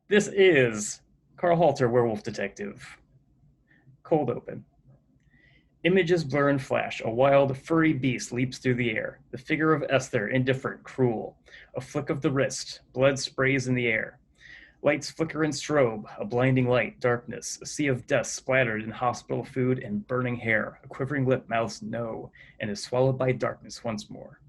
This is Carl Halter, Werewolf Detective. Cold open. Images blur and flash. A wild, furry beast leaps through the air. The figure of Esther, indifferent, cruel. A flick of the wrist. Blood sprays in the air. Lights flicker and strobe. A blinding light. Darkness. A sea of dust splattered in hospital food and burning hair. A quivering lip mouths no and is swallowed by darkness once more.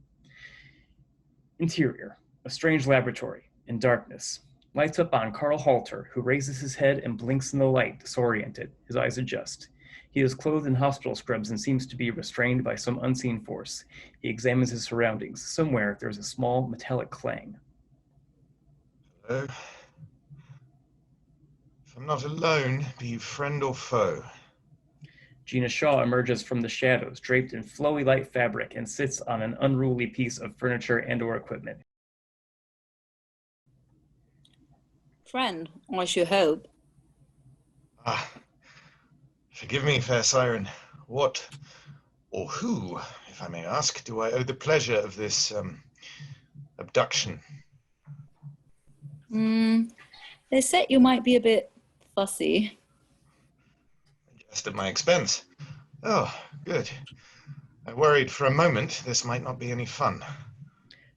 Interior. A strange laboratory. In darkness. Lights up on Carl Halter, who raises his head and blinks in the light, disoriented. His eyes adjust. He is clothed in hospital scrubs and seems to be restrained by some unseen force. He examines his surroundings. Somewhere there is a small metallic clang. Hello. If I'm not alone, be you friend or foe? Gina Shaw emerges from the shadows, draped in flowy light fabric, and sits on an unruly piece of furniture and/or equipment. Friend, I should hope. Forgive me, fair siren. What, or who, if I may ask, do I owe the pleasure of this, abduction? They said you might be a bit fussy. Just at my expense. Oh, good. I worried for a moment this might not be any fun.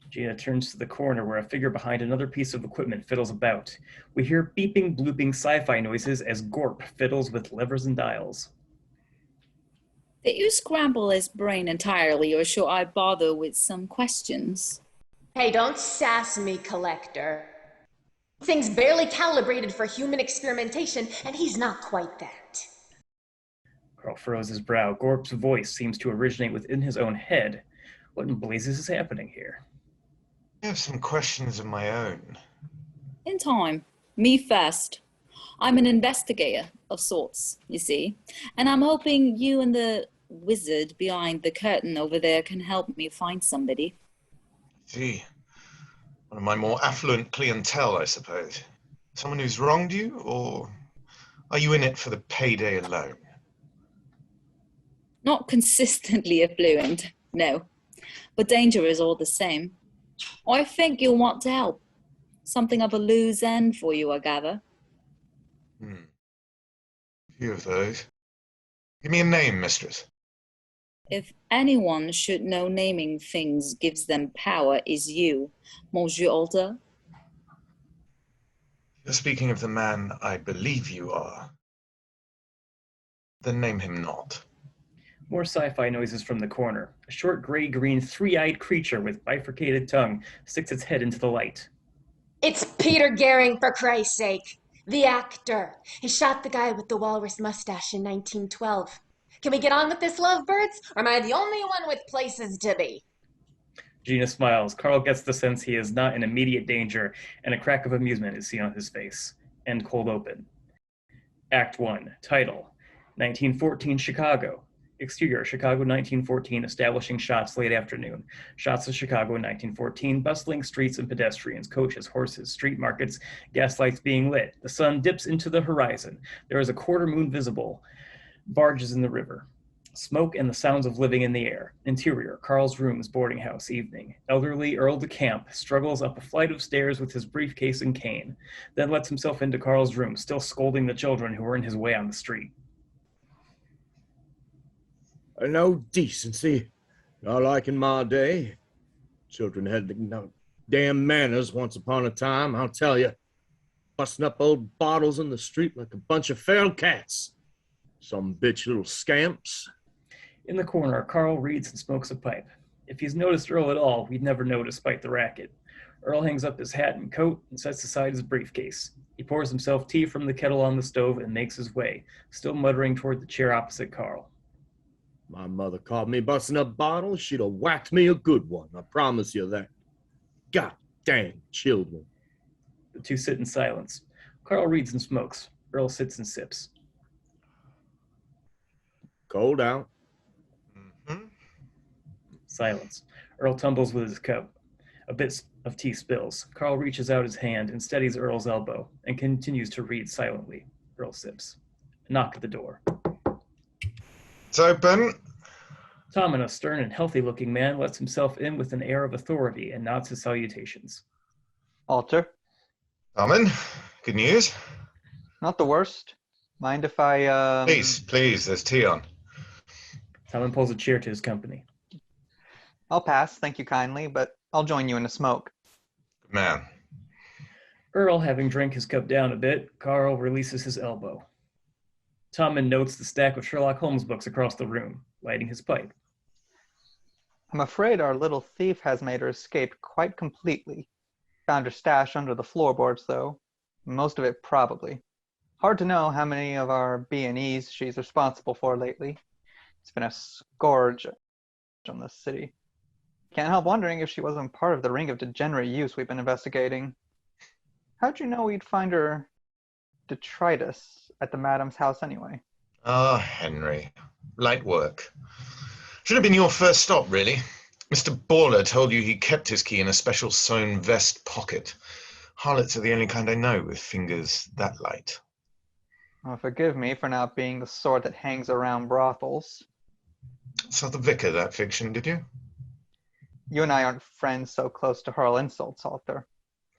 Gina turns to the corner where a figure behind another piece of equipment fiddles about. We hear beeping, blooping sci-fi noises as Gorp fiddles with levers and dials. Did you scramble his brain entirely, or should I bother with some questions? Hey, don't sass me, Collector. Thing's barely calibrated for human experimentation, and he's not quite that. Carl furrows his brow. Gorp's voice seems to originate within his own head. What in blazes is happening here? I have some questions of my own. In time. Me first. I'm an investigator of sorts, you see, and I'm hoping you and the wizard behind the curtain over there can help me find somebody. See, one of my more affluent clientele, I suppose. Someone who's wronged you, or are you in it for the payday alone? Not consistently affluent, no, but danger is all the same. I think you'll want to help. Something of a loose end for you, I gather. A few of those. Give me a name, mistress. If anyone should know naming things gives them power, is you, Monsieur Alter. You're speaking of the man I believe you are. Then name him not. More sci-fi noises from the corner. A short gray-green, three-eyed creature with bifurcated tongue sticks its head into the light. It's Peter Gehring, for Christ's sake. The actor. He shot the guy with the walrus mustache in 1912. Can we get on with this, lovebirds? Or am I the only one with places to be? Gina smiles. Carl gets the sense he is not in immediate danger, and a crack of amusement is seen on his face. End cold open. Act 1. Title: 1914 Chicago. Exterior, Chicago 1914, establishing shots late afternoon. Shots of Chicago in 1914, bustling streets and pedestrians, coaches, horses, street markets, gas lights being lit. The sun dips into the horizon. There is a quarter moon visible. Barges in the river. Smoke and the sounds of living in the air. Interior, Carl's room's boarding house, evening. Elderly Earl de Camp struggles up a flight of stairs with his briefcase and cane, then lets himself into Carl's room, still scolding the children who were in his way on the street. No decency, not like in my day. Children had no damn manners once upon a time, I'll tell you. Busting up old bottles in the street like a bunch of feral cats. Some bitch little scamps. In the corner, Carl reads and smokes a pipe. If he's noticed Earl at all, we'd never know despite the racket. Earl hangs up his hat and coat and sets aside his briefcase. He pours himself tea from the kettle on the stove and makes his way, still muttering toward the chair opposite Carl. My mother caught me busting up bottles, she'd have whacked me a good one, I promise you that. God dang children. The two sit in silence. Carl reads and smokes. Earl sits and sips. Cold out. Silence. Earl tumbles with his cup. A bit of tea spills. Carl reaches out his hand and steadies Earl's elbow and continues to read silently. Earl sips. A knock at the door. It's open. Tom, a stern and healthy-looking man, lets himself in with an air of authority and nods his salutations. Halter. Come in. Good news? Not the worst. Mind if I, Please, there's tea on. Tommen pulls a chair to his company. I'll pass, thank you kindly, but I'll join you in a smoke. Good man. Earl, having drank his cup down a bit, Carl releases his elbow. Tommen notes the stack of Sherlock Holmes books across the room, lighting his pipe. I'm afraid our little thief has made her escape quite completely. Found her stash under the floorboards, though. Most of it probably. Hard to know how many of our B&Es she's responsible for lately. It's been a scourge on the city. Can't help wondering if she wasn't part of the ring of degenerate youths we've been investigating. How'd you know we'd find her detritus at the madam's house anyway? Ah, Henry. Light work. Should have been your first stop, really. Mr. Baller told you he kept his key in a special sewn vest pocket. Harlots are the only kind I know with fingers that light. Oh, forgive me for not being the sort that hangs around brothels. Saw the vicar, that fiction, did you? You and I aren't friends so close to hurl insults, Halter.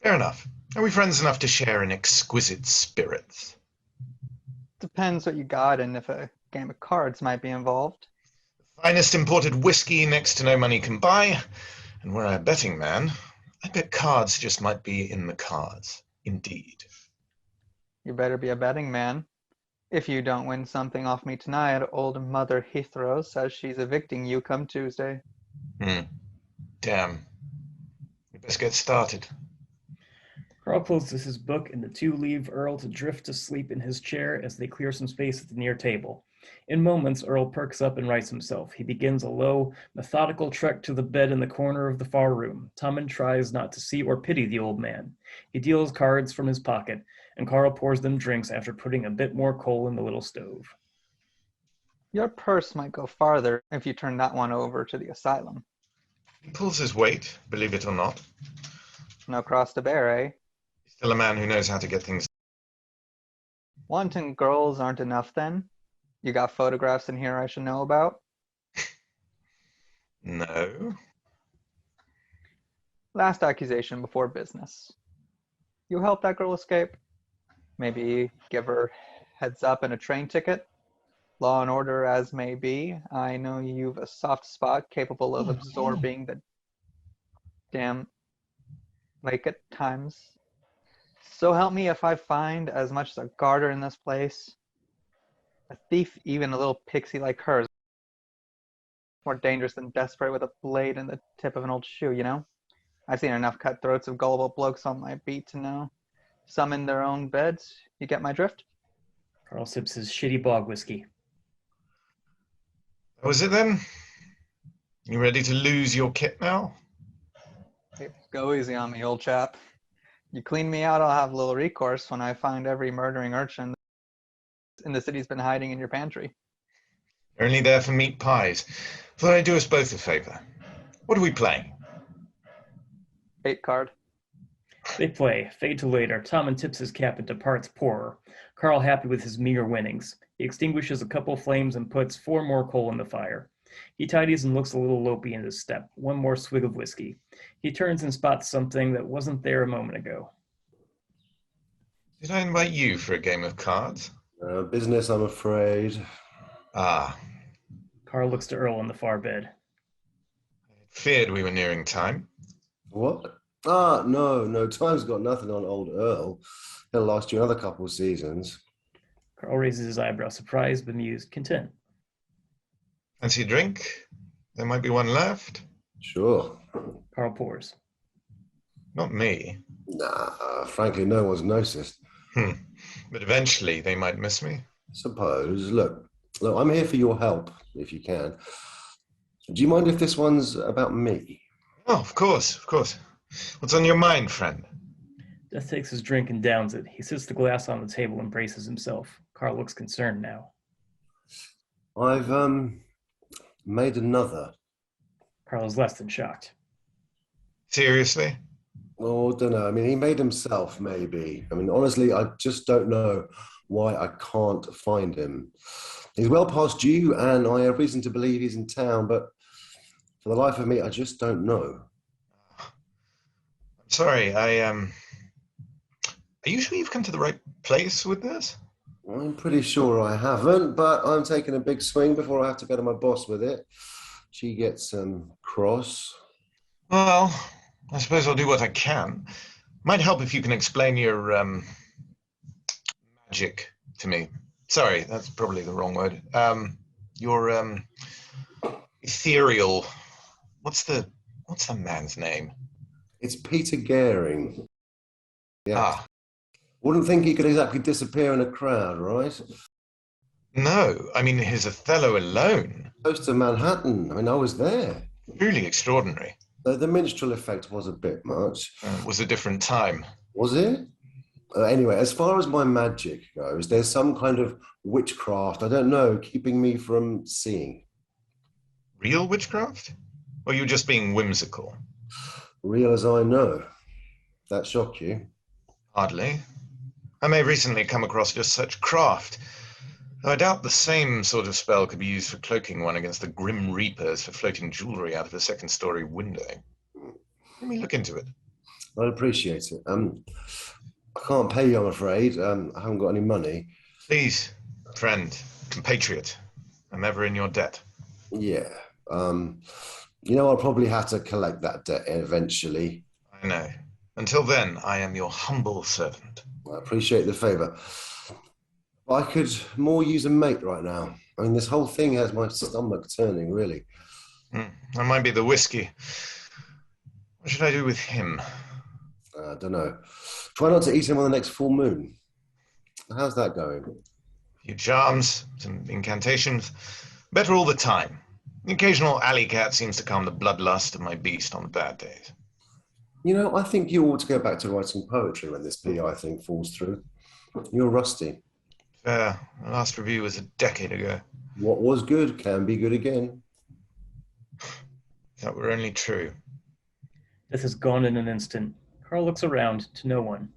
Fair enough. Are we friends enough to share in exquisite spirits? Depends what you got and if a game of cards might be involved. Finest imported whiskey next to no money can buy. And were I a betting man, I bet cards just might be in the cards. Indeed. You better be a betting man. If you don't win something off me tonight, old Mother Heathrow says she's evicting you come Tuesday. Damn. We best get started. Carl closes his book, and the two leave Earl to drift to sleep in his chair as they clear some space at the near table. In moments, Earl perks up and rights himself. He begins a low, methodical trek to the bed in the corner of the far room. Tommen tries not to see or pity the old man. He deals cards from his pocket, and Carl pours them drinks after putting a bit more coal in the little stove. Your purse might go farther if you turn that one over to the asylum. He pulls his weight, believe it or not. No cross to bear, eh? Still a man who knows how to get things. Wanton girls aren't enough then? You got photographs in here I should know about? No. Last accusation before business. You helped that girl escape? Maybe give her heads up and a train ticket? Law and order as may be, I know you've a soft spot capable of absorbing the damn lake at times. So help me if I find as much as a garter in this place. A thief, even a little pixie like her, is more dangerous than desperate with a blade in the tip of an old shoe, you know? I've seen enough cutthroats of gullible blokes on my beat to know. Some in their own beds. You get my drift? Carl sips his shitty bog whiskey. That was it then? You ready to lose your kit now? Hey, go easy on me, old chap. You clean me out, I'll have a little recourse when I find every murdering urchin in the city's been hiding in your pantry. You're only there for meat pies. Thought I'd do us both a favor. What are we playing? 8 card. They play. Fade to later. Tommen tips his cap and departs poorer. Carl happy with his meager winnings. He extinguishes a couple flames and puts 4 more coal in the fire. He tidies and looks a little lopey in his step. 1 more swig of whiskey. He turns and spots something that wasn't there a moment ago. Did I invite you for a game of cards? Business, I'm afraid. Ah. Carl looks to Earl on the far bed. Feared we were nearing time. What? Ah, no, time's got nothing on old Earl. He'll last you another couple of seasons. Carl raises his eyebrow, surprised, bemused, content. Fancy a drink? There might be one left. Sure. Carl pours. Not me. Nah, frankly, no one's noticed. But eventually they might miss me. Suppose. Look, I'm here for your help, if you can. Do you mind if this one's about me? Oh, of course. What's on your mind, friend? Death takes his drink and downs it. He sits the glass on the table and braces himself. Carl looks concerned now. I've, made another. Carl is less than shocked. Seriously? Oh, don't know. I mean, he made himself, maybe. I mean, honestly, I just don't know why I can't find him. He's well past due, and I have reason to believe he's in town, but for the life of me, I just don't know. I'm sorry, Are you sure you've come to the right place with this? I'm pretty sure I haven't, but I'm taking a big swing before I have to go to my boss with it. She gets cross. Well, I suppose I'll do what I can. Might help if you can explain your magic to me. Sorry, that's probably the wrong word. Your ethereal. What's the man's name? It's Peter Gehring. Yeah. Ah, Wouldn't think he could exactly disappear in a crowd, right? no. I mean, his Othello alone. Close to Manhattan. I mean, I was there. Truly extraordinary. The minstrel effect was a bit much. It was a different time. Was it? Anyway, as far as my magic goes, there's some kind of witchcraft, I don't know, keeping me from seeing. Real witchcraft? Or are you just being whimsical? Real as I know. That shock you? Hardly. I may have recently come across just such craft. Though I doubt the same sort of spell could be used for cloaking one against the Grim Reapers for floating jewelry out of a second-story window. Let me look into it. I'd appreciate it. I can't pay you, I'm afraid. I haven't got any money. Please, friend, compatriot, I'm ever in your debt. Yeah. I'll probably have to collect that debt eventually. I know. Until then, I am your humble servant. I appreciate the favour. I could more use a mate right now. I mean, this whole thing has my stomach turning, really. That might be the whiskey. What should I do with him? I don't know. Try not to eat him on the next full moon. How's that going? A few charms, some incantations. Better all the time. The occasional alley cat seems to calm the bloodlust of my beast on the bad days. I think you ought to go back to writing poetry when this PI thing falls through. You're rusty. Fair. The last review was a decade ago. What was good can be good again. If that were only true. This is gone in an instant. Carl looks around to no one.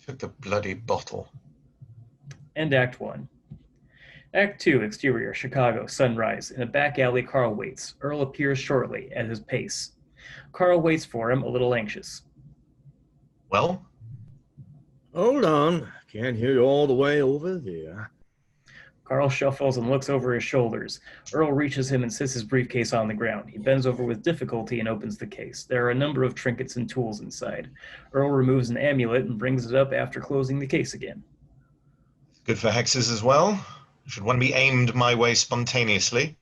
Took the bloody bottle. End Act 1. Act 2, exterior, Chicago, sunrise. In a back alley, Carl waits. Earl appears shortly, at his pace. Carl waits for him, a little anxious. Well? Hold on. Can't hear you all the way over there. Carl shuffles and looks over his shoulders. Earl reaches him and sits his briefcase on the ground. He bends over with difficulty and opens the case. There are a number of trinkets and tools inside. Earl removes an amulet and brings it up after closing the case again. Good for hexes as well. Should one be aimed my way spontaneously?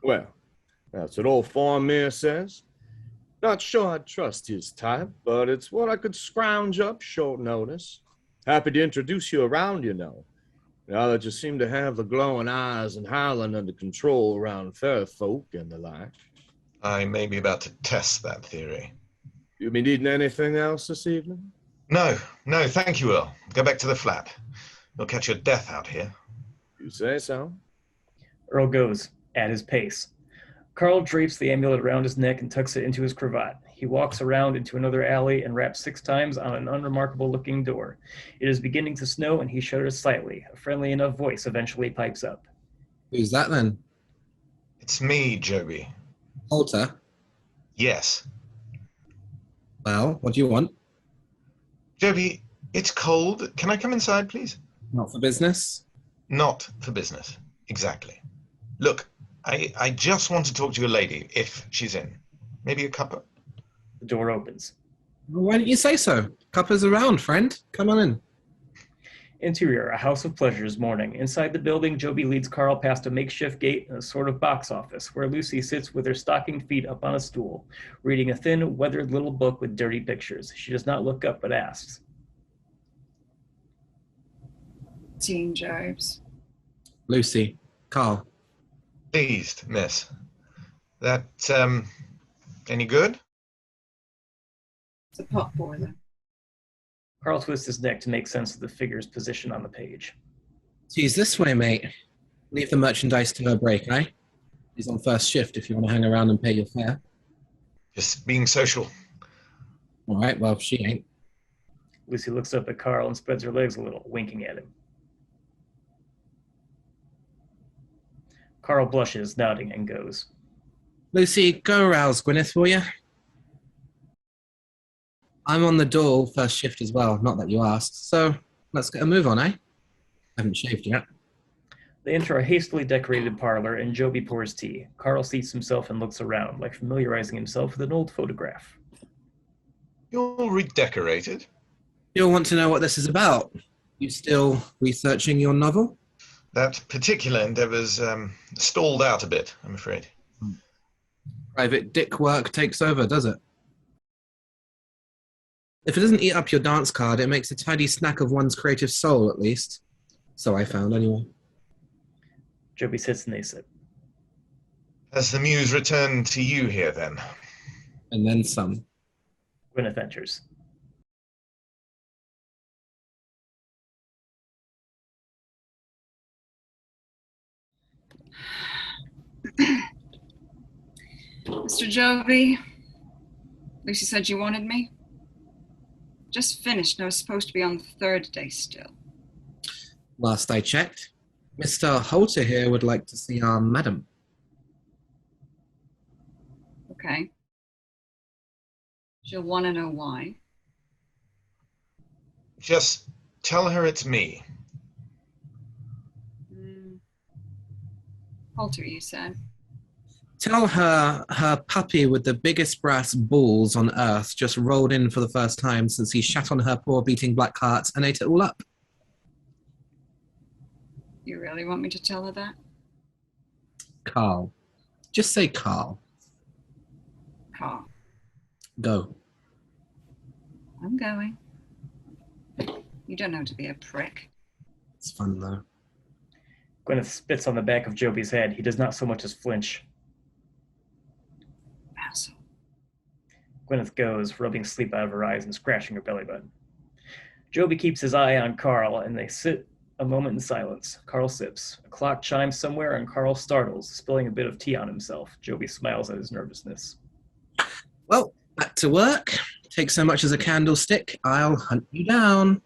Well, that's what old Farmere says. Not sure I'd trust his type, but it's what I could scrounge up short notice. Happy to introduce you around, now that you seem to have the glowing eyes and howling under control around fair folk and the like. I may be about to test that theory. You be needing anything else this evening? No, thank you, Earl. Go back to the flat. You'll catch your death out here. You say so? Earl goes, at his pace. Carl drapes the amulet around his neck and tucks it into his cravat. He walks around into another alley and raps 6 times on an unremarkable-looking door. It is beginning to snow, and he shudders slightly. A friendly enough voice eventually pipes up. Who's that, then? It's me, Joby. Halter? Yes. Well, what do you want? Joby, it's cold. Can I come inside, please? Not for business? Not for business. Exactly. Look, I just want to talk to your lady, if she's in. Maybe a cuppa? The door opens. Well, why didn't you say so? Cuppa's around, friend. Come on in. Interior, a house of pleasures, morning. Inside the building, Joby leads Carl past a makeshift gate and a sort of box office, where Lucy sits with her stockinged feet up on a stool, reading a thin, weathered little book with dirty pictures. She does not look up, but asks. Teen Jibes. Lucy. Carl. Pleased, miss. That, any good? It's a pot boiler. Carl twists his neck to make sense of the figure's position on the page. Geez, this way, mate. Leave the merchandise to her break, eh? He's on first shift if you want to hang around and pay your fare. Just being social. All right, well, she ain't. Lucy looks up at Carl and spreads her legs a little, winking at him. Carl blushes, nodding, and goes. Lucy, go arouse Gwyneth, will you? I'm on the door first shift as well, not that you asked. So let's get a move on, eh? I haven't shaved yet. They enter a hastily decorated parlor, and Joby pours tea. Carl seats himself and looks around, like familiarizing himself with an old photograph. You're redecorated? You'll want to know what this is about. You still researching your novel? That particular endeavor's stalled out a bit, I'm afraid. Private dick work takes over, does it? If it doesn't eat up your dance card, it makes a tidy snack of one's creative soul, at least. So I found, anyway. Joby sits and they sit. Has the muse returned to you here, then? And then some. Gwyneth enters. Mr. Joby, Lucy said you wanted me. Just finished, and I was supposed to be on the third day still. Last I checked, Mr. Halter here would like to see our madam. Okay. She'll want to know why. Just tell her it's me. Halter, you said. Tell her her puppy with the biggest brass balls on earth just rolled in for the first time since he shat on her poor beating black heart and ate it all up. You really want me to tell her that? Carl. Just say Carl. Carl. Go. I'm going. You don't know to be a prick. It's fun, though. Gwyneth spits on the back of Joby's head. He does not so much as flinch. Asshole. Gwyneth goes, rubbing sleep out of her eyes and scratching her belly button. Joby keeps his eye on Carl, and they sit a moment in silence. Carl sips. A clock chimes somewhere, and Carl startles, spilling a bit of tea on himself. Joby smiles at his nervousness. Well, back to work. Take so much as a candlestick, I'll hunt you down.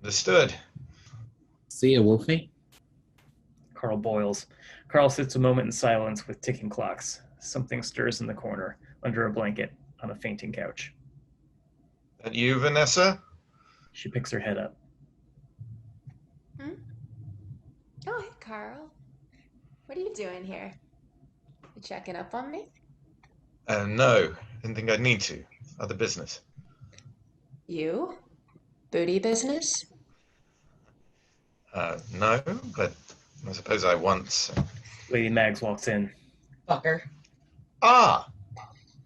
Understood. See ya, Wolfie. Carl boils. Carl sits a moment in silence with ticking clocks. Something stirs in the corner, under a blanket, on a fainting couch. That you, Vanessa? She picks her head up. Oh, hey, Carl. What are you doing here? You checking up on me? No. Didn't think I'd need to. Other business. You? Booty business? No, but I suppose I once. Lady Mags walks in. Fucker. Ah!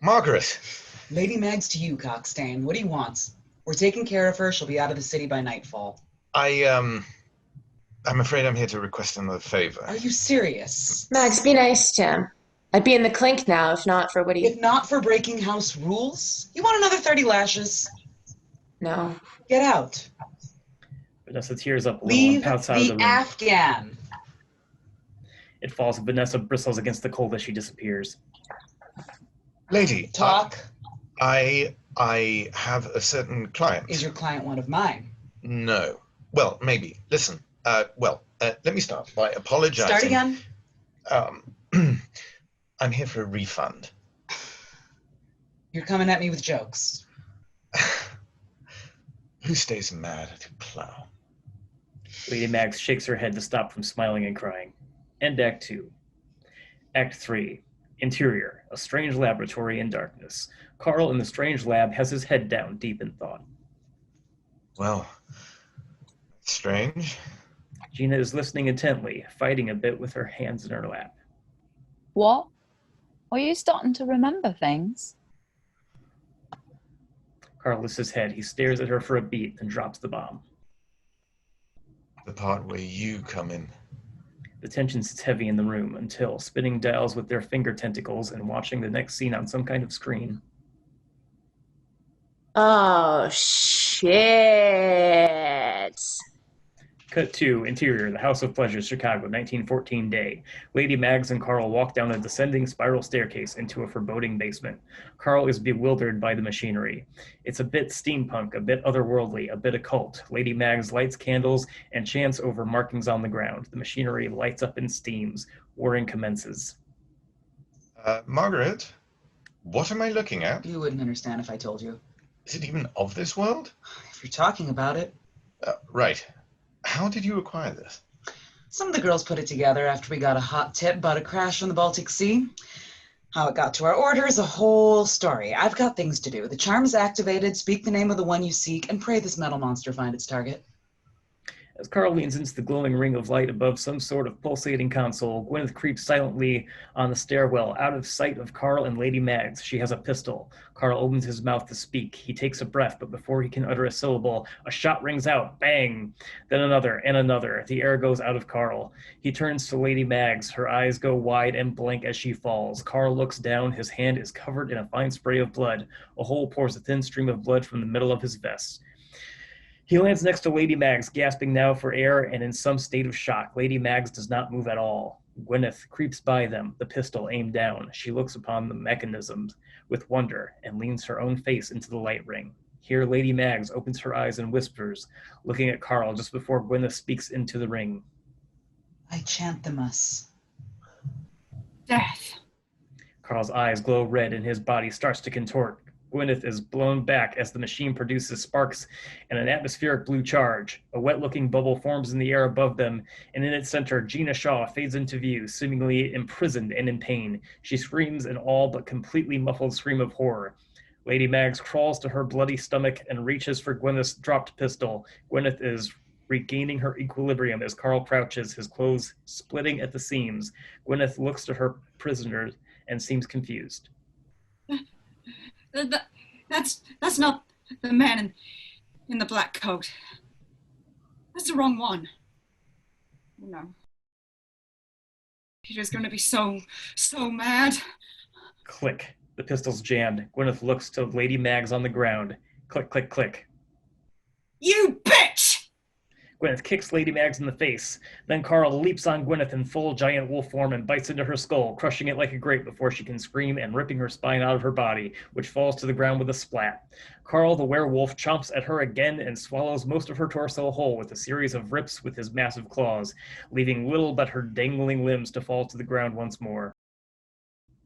Margaret! Lady Mags to you, Cockstain. What do you want? We're taking care of her. She'll be out of the city by nightfall. I'm afraid I'm here to request another favor. Are you serious? Mags, be nice to him. I'd be in the clink now if not for what he... If not for breaking house rules? You want another 30 lashes? No. Get out. Vanessa tears up a little Leave and pouts out of the the room. Afghan. It falls, and Vanessa bristles against the cold as she disappears. Lady, Talk. I have a certain client. Is your client one of mine? No. Well, maybe. Listen. Let me start by apologizing. Start again. I'm here for a refund. You're coming at me with jokes. Who stays mad at a plow? Lady Mags shakes her head to stop from smiling and crying. End Act 2. Act 3. Interior. A strange laboratory in darkness. Carl in the strange lab has his head down, deep in thought. Well, that's strange. Gina is listening intently, fighting a bit with her hands in her lap. What? Are you starting to remember things? Carl lifts his head. He stares at her for a beat, then drops the bomb. The part where you come in. The tension sits heavy in the room until, spinning dials with their finger tentacles and watching the next scene on some kind of screen. Oh, shit. Cut 2, Interior, the House of Pleasures, Chicago, 1914 day. Lady Mags and Carl walk down a descending spiral staircase into a foreboding basement. Carl is bewildered by the machinery. It's a bit steampunk, a bit otherworldly, a bit occult. Lady Mags lights candles and chants over markings on the ground. The machinery lights up and steams. Warring commences. Margaret, what am I looking at? You wouldn't understand if I told you. Is it even of this world? If you're talking about it. Right. How did you acquire this? Some of the girls put it together after we got a hot tip about a crash on the Baltic Sea. How it got to our order is a whole story. I've got things to do. The charm is activated, speak the name of the one you seek, and pray this metal monster find its target. As Carl leans into the glowing ring of light above some sort of pulsating console, Gwyneth creeps silently on the stairwell, out of sight of Carl and Lady Mags. She has a pistol. Carl opens his mouth to speak. He takes a breath, but before he can utter a syllable, a shot rings out. Bang! Then another, and another. The air goes out of Carl. He turns to Lady Mags. Her eyes go wide and blank as she falls. Carl looks down. His hand is covered in a fine spray of blood. A hole pours a thin stream of blood from the middle of his vest. He lands next to Lady Mags, gasping now for air and in some state of shock. Lady Mags does not move at all. Gwyneth creeps by them, the pistol aimed down. She looks upon the mechanisms with wonder and leans her own face into the light ring. Here Lady Mags opens her eyes and whispers, looking at Carl just before Gwyneth speaks into the ring. I chant them us. Death. Carl's eyes glow red and his body starts to contort. Gwyneth is blown back as the machine produces sparks and an atmospheric blue charge. A wet-looking bubble forms in the air above them, and in its center, Gina Shaw fades into view, seemingly imprisoned and in pain. She screams an all but completely muffled scream of horror. Lady Mags crawls to her bloody stomach and reaches for Gwyneth's dropped pistol. Gwyneth is regaining her equilibrium as Carl crouches, his clothes splitting at the seams. Gwyneth looks to her prisoners and seems confused. That's not the man in the black coat. That's the wrong one. No. Peter's going to be so mad. Click. The pistol's jammed. Gwyneth looks to Lady Mags on the ground. Click, click, click. You bitch! Gwyneth kicks Lady Mags in the face. Then Carl leaps on Gwyneth in full giant wolf form and bites into her skull, crushing it like a grape before she can scream and ripping her spine out of her body, which falls to the ground with a splat. Carl, the werewolf, chomps at her again and swallows most of her torso whole with a series of rips with his massive claws, leaving little but her dangling limbs to fall to the ground once more.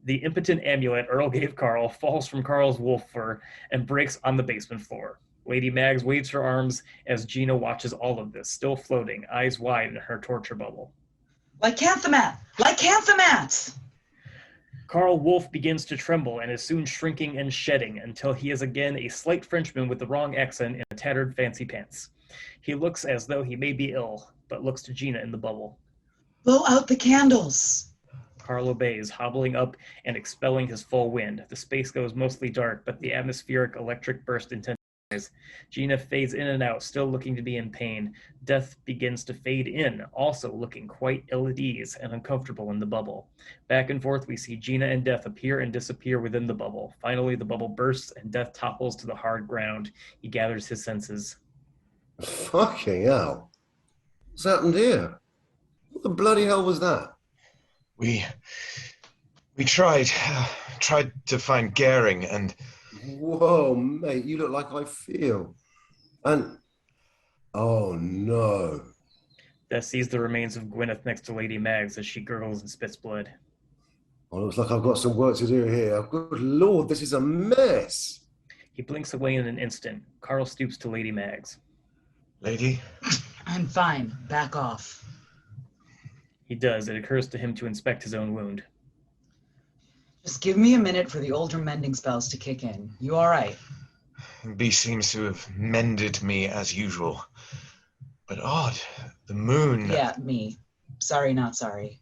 The impotent amulet Earl gave Carl falls from Carl's wolf fur and breaks on the basement floor. Lady Mags waves her arms as Gina watches all of this, still floating, eyes wide in her torture bubble. Lycanthomat! Lycanthomat! Carl Wolf begins to tremble and is soon shrinking and shedding until he is again a slight Frenchman with the wrong accent and tattered fancy pants. He looks as though he may be ill, but looks to Gina in the bubble. Blow out the candles! Carl obeys, hobbling up and expelling his full wind. The space goes mostly dark, but the atmospheric electric burst intensifies. Gina fades in and out, still looking to be in pain. Death begins to fade in, also looking quite ill at ease and uncomfortable in the bubble. Back and forth, we see Gina and Death appear and disappear within the bubble. Finally, the bubble bursts and Death topples to the hard ground. He gathers his senses. Fucking hell. What's happened here? What the bloody hell was that? We tried to find Gehring and... Whoa, mate, you look like I feel. And, oh no. Death sees the remains of Gwyneth next to Lady Mags as she gurgles and spits blood. Oh, looks like I've got some work to do here. Good Lord, this is a mess. He blinks away in an instant. Carl stoops to Lady Mags. Lady? I'm fine. Back off. He does. It occurs to him to inspect his own wound. Just give me a minute for the older mending spells to kick in. You all right? B seems to have mended me as usual. But odd, the moon... Yeah, me. Sorry, not sorry.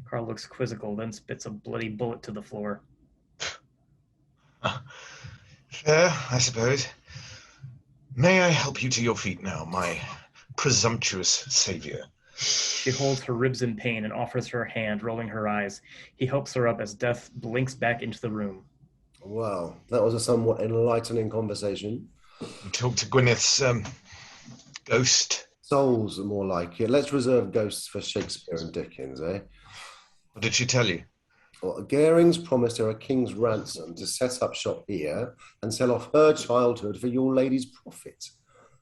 Carl looks quizzical, then spits a bloody bullet to the floor. Fair, I suppose. May I help you to your feet now, my presumptuous savior? She holds her ribs in pain and offers her hand, rolling her eyes. He helps her up as Death blinks back into the room. Well, that was a somewhat enlightening conversation. You talked to Gwyneth's ghost. Souls are more like it. Let's reserve ghosts for Shakespeare and Dickens, eh? What did she tell you? Well, Gehring's promised her a king's ransom to set up shop here and sell off her childhood for your lady's profit.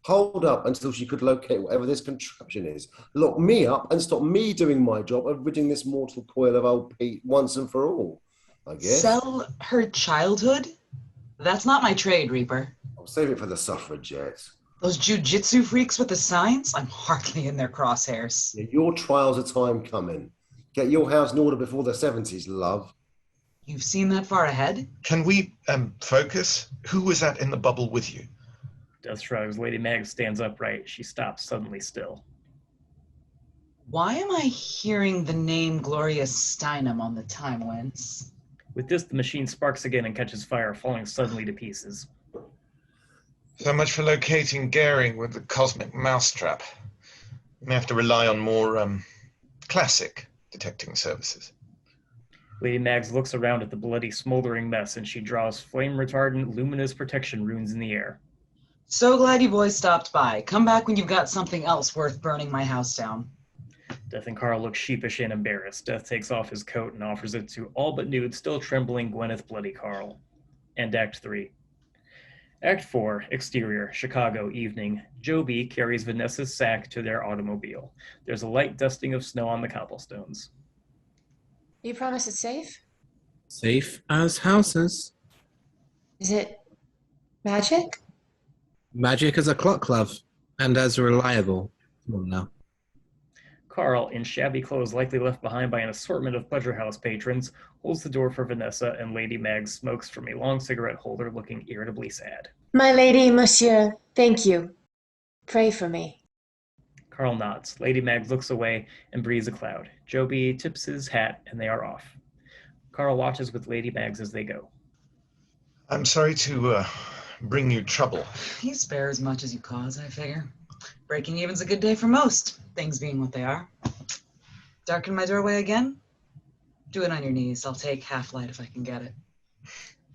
Hold up until she could locate whatever this contraption is. Lock me up and stop me doing my job of ridding this mortal coil of old Pete once and for all, I guess. Sell her childhood? That's not my trade, Reaper. I'll save it for the suffragettes. Those jujitsu freaks with the signs? I'm hardly in their crosshairs. Yeah, your trial's a time coming. Get your house in order before the 70s, love. You've seen that far ahead? Can we focus? Who was that in the bubble with you? Death shrugs. Lady Mag stands upright. She stops suddenly still. Why am I hearing the name Gloria Steinem on the time winds? With this, the machine sparks again and catches fire, falling suddenly to pieces. So much for locating Goering with the cosmic mousetrap. We may have to rely on more classic detecting services. Lady Mags looks around at the bloody, smoldering mess, and she draws flame-retardant, luminous protection runes in the air. So glad you boys stopped by. Come back when you've got something else worth burning my house down. Death and Carl look sheepish and embarrassed. Death takes off his coat and offers it to all but nude, still trembling Gwyneth Bloody Carl. And Act 3. Act 4, exterior, Chicago, evening. Joby carries Vanessa's sack to their automobile. There's a light dusting of snow on the cobblestones. You promise it's safe? Safe as houses. Is it magic? Magic as a clock, love. And as reliable. Come on now. Carl, in shabby clothes likely left behind by an assortment of pleasure house patrons, holds the door for Vanessa, and Lady Mag smokes from a long cigarette holder, looking irritably sad. My lady, monsieur, thank you. Pray for me. Carl nods. Lady Mag looks away and breathes a cloud. Joby tips his hat, and they are off. Carl watches with Lady Mags as they go. I'm sorry to bring you trouble. You spare as much as you cause, I figure. Breaking even's a good day for most, things being what they are. Darken my doorway again? Do it on your knees. I'll take half light if I can get it.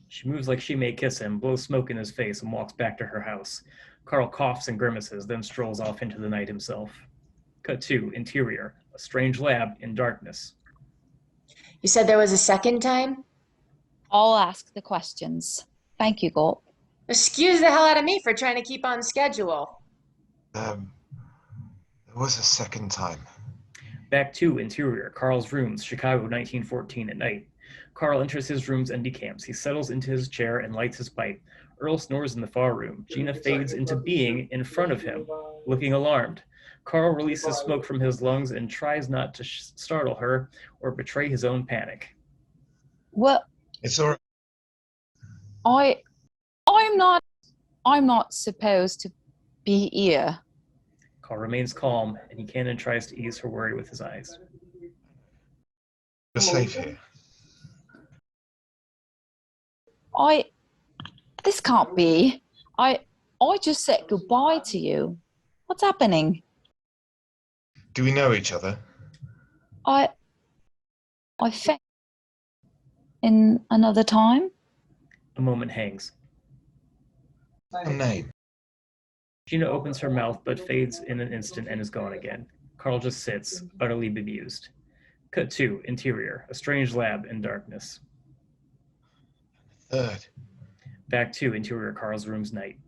She moves like she may kiss him, blows smoke in his face, and walks back to her house. Carl coughs and grimaces, then strolls off into the night himself. Cut 2, interior, a strange lab in darkness. You said there was a second time? I'll ask the questions. Thank you, Gulp. Excuse the hell out of me for trying to keep on schedule. There was a second time. Back 2, interior, Carl's rooms, Chicago, 1914, at night. Carl enters his rooms and decamps. He settles into his chair and lights his pipe. Earl snores in the far room. Gina fades into being in front of him, looking alarmed. Carl releases smoke from his lungs and tries not to startle her or betray his own panic. Well, It's all right. I'm not supposed to be here. Carl remains calm, and Buchanan tries to ease her worry with his eyes. You're safe here. This can't be. I just said goodbye to you. What's happening? Do we know each other? I think in another time. A moment hangs. A name. Gina opens her mouth but fades in an instant and is gone again. Carl just sits, utterly bemused. Cut 2, interior, a strange lab in darkness. Third. Back 2, interior, Carl's room's night.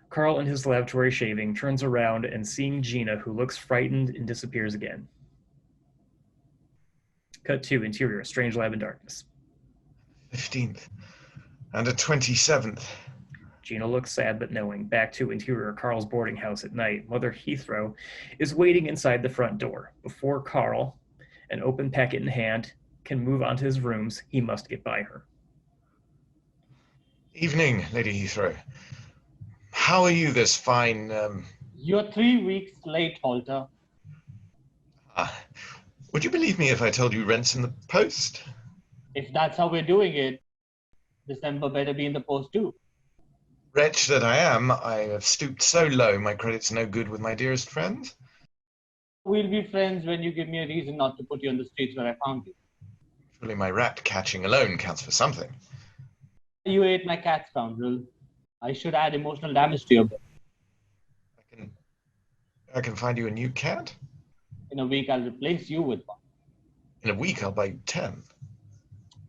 Carl in his lavatory shaving turns around and seeing Gina, who looks frightened and disappears again. Cut 2, interior, strange lab in darkness. 15th. And a 27th. Gina looks sad but knowing. Back to interior, Carl's boarding house at night. Mother Heathrow is waiting inside the front door. Before Carl, an open packet in hand, can move on to his rooms, he must get by her. Evening, Lady Heathrow. How are you this fine, You're 3 weeks late, Halter. Would you believe me if I told you rent's in the post? If that's how we're doing it, December better be in the post too. Wretch that I am, I have stooped so low my credit's no good with my dearest friends. We'll be friends when you give me a reason not to put you on the streets where I found you. Surely my rat catching alone counts for something. You ate my cat, scoundrel. I should add emotional damage to your bill. I can find you a new cat? In a week, I'll replace you with one. In a week, I'll buy you 10.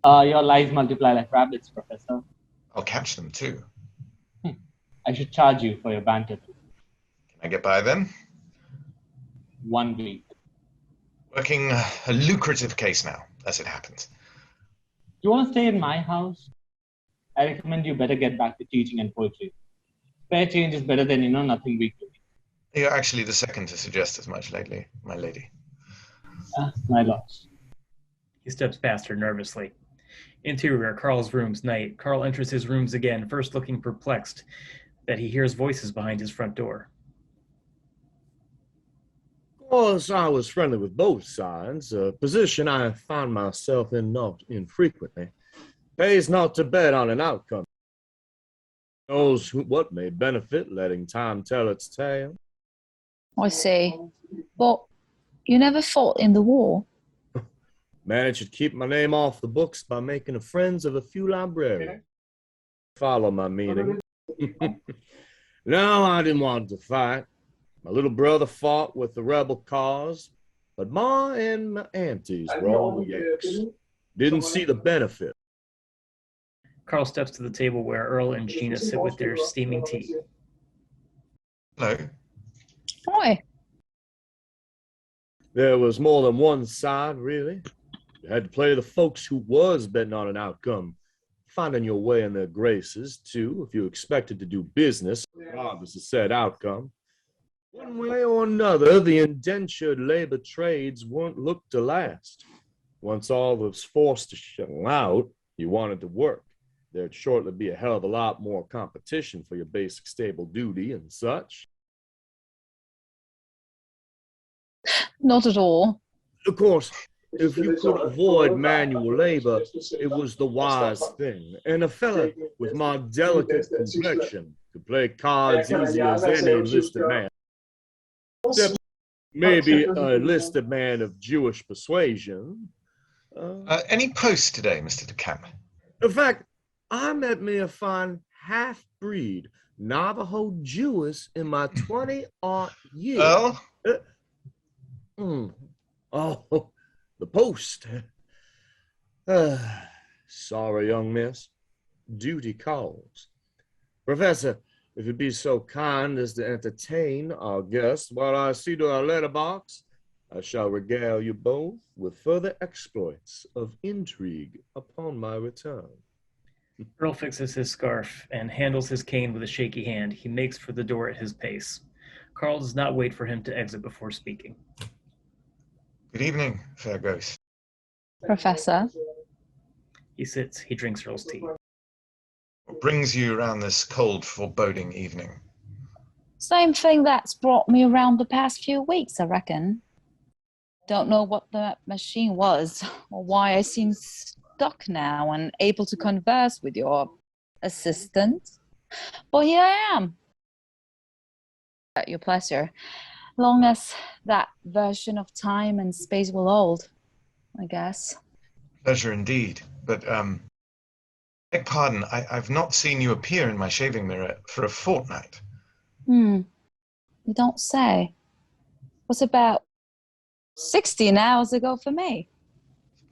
Your lies multiply like rabbits, Professor. I'll catch them too. I should charge you for your banter. Can I get by then? 1 week. Working a lucrative case now, as it happens. Do you want to stay in my house? I recommend you better get back to teaching and poetry. Fair change is better than, nothing weekly. You're actually the second to suggest as much lately, my lady. My loss. He steps past her nervously. Interior, Carl's rooms, night. Carl enters his rooms again, first looking perplexed that he hears voices behind his front door. Of course, I was friendly with both sides, a position I find myself in not infrequently. Pays not to bet on an outcome. Knows what may benefit, letting time tell its tale. I see. But you never fought in the war. Managed to keep my name off the books by making the friends of a few librarians. Follow my meaning. No, I didn't want to fight. My little brother fought with the rebel cause, but Ma and my aunties were all the Yanks. Didn't see the benefit. Carl steps to the table where Earl and Gina sit with their steaming tea. Hello. Why? There was more than one side, really. You had to play the folks who was betting on an outcome, finding your way in their graces, too, if you expected to do business, regardless of said outcome. One way or another, the indentured labor trades weren't looked to last. Once all was forced to shell out, you wanted to work. There'd shortly be a hell of a lot more competition for your basic stable duty and such. Not at all. Of course, if you could avoid manual labor, it was the wise thing. And a fella with my delicate complexion could play cards easy as any enlisted man. Except maybe a enlisted man of Jewish persuasion. Any post today, Mr. de Camp? In fact, I met me a fine half-breed Navajo Jewess in my 20-odd years. Earl? Oh, the post. Sorry, young miss. Duty calls. Professor, if you'd be so kind as to entertain our guest while I see to our letterbox, I shall regale you both with further exploits of intrigue upon my return. Earl fixes his scarf and handles his cane with a shaky hand. He makes for the door at his pace. Carl does not wait for him to exit before speaking. Good evening, fair ghost. Professor? He sits. He drinks Earl's tea. What brings you around this cold, foreboding evening? Same thing that's brought me around the past few weeks, I reckon. Don't know what that machine was or why I seem stuck now and able to converse with your assistant. But here I am. At your pleasure. Long as that version of time and space will hold, I guess. Pleasure indeed. But, beg pardon, I've not seen you appear in my shaving mirror for a fortnight. You don't say. Was about 16 hours ago for me.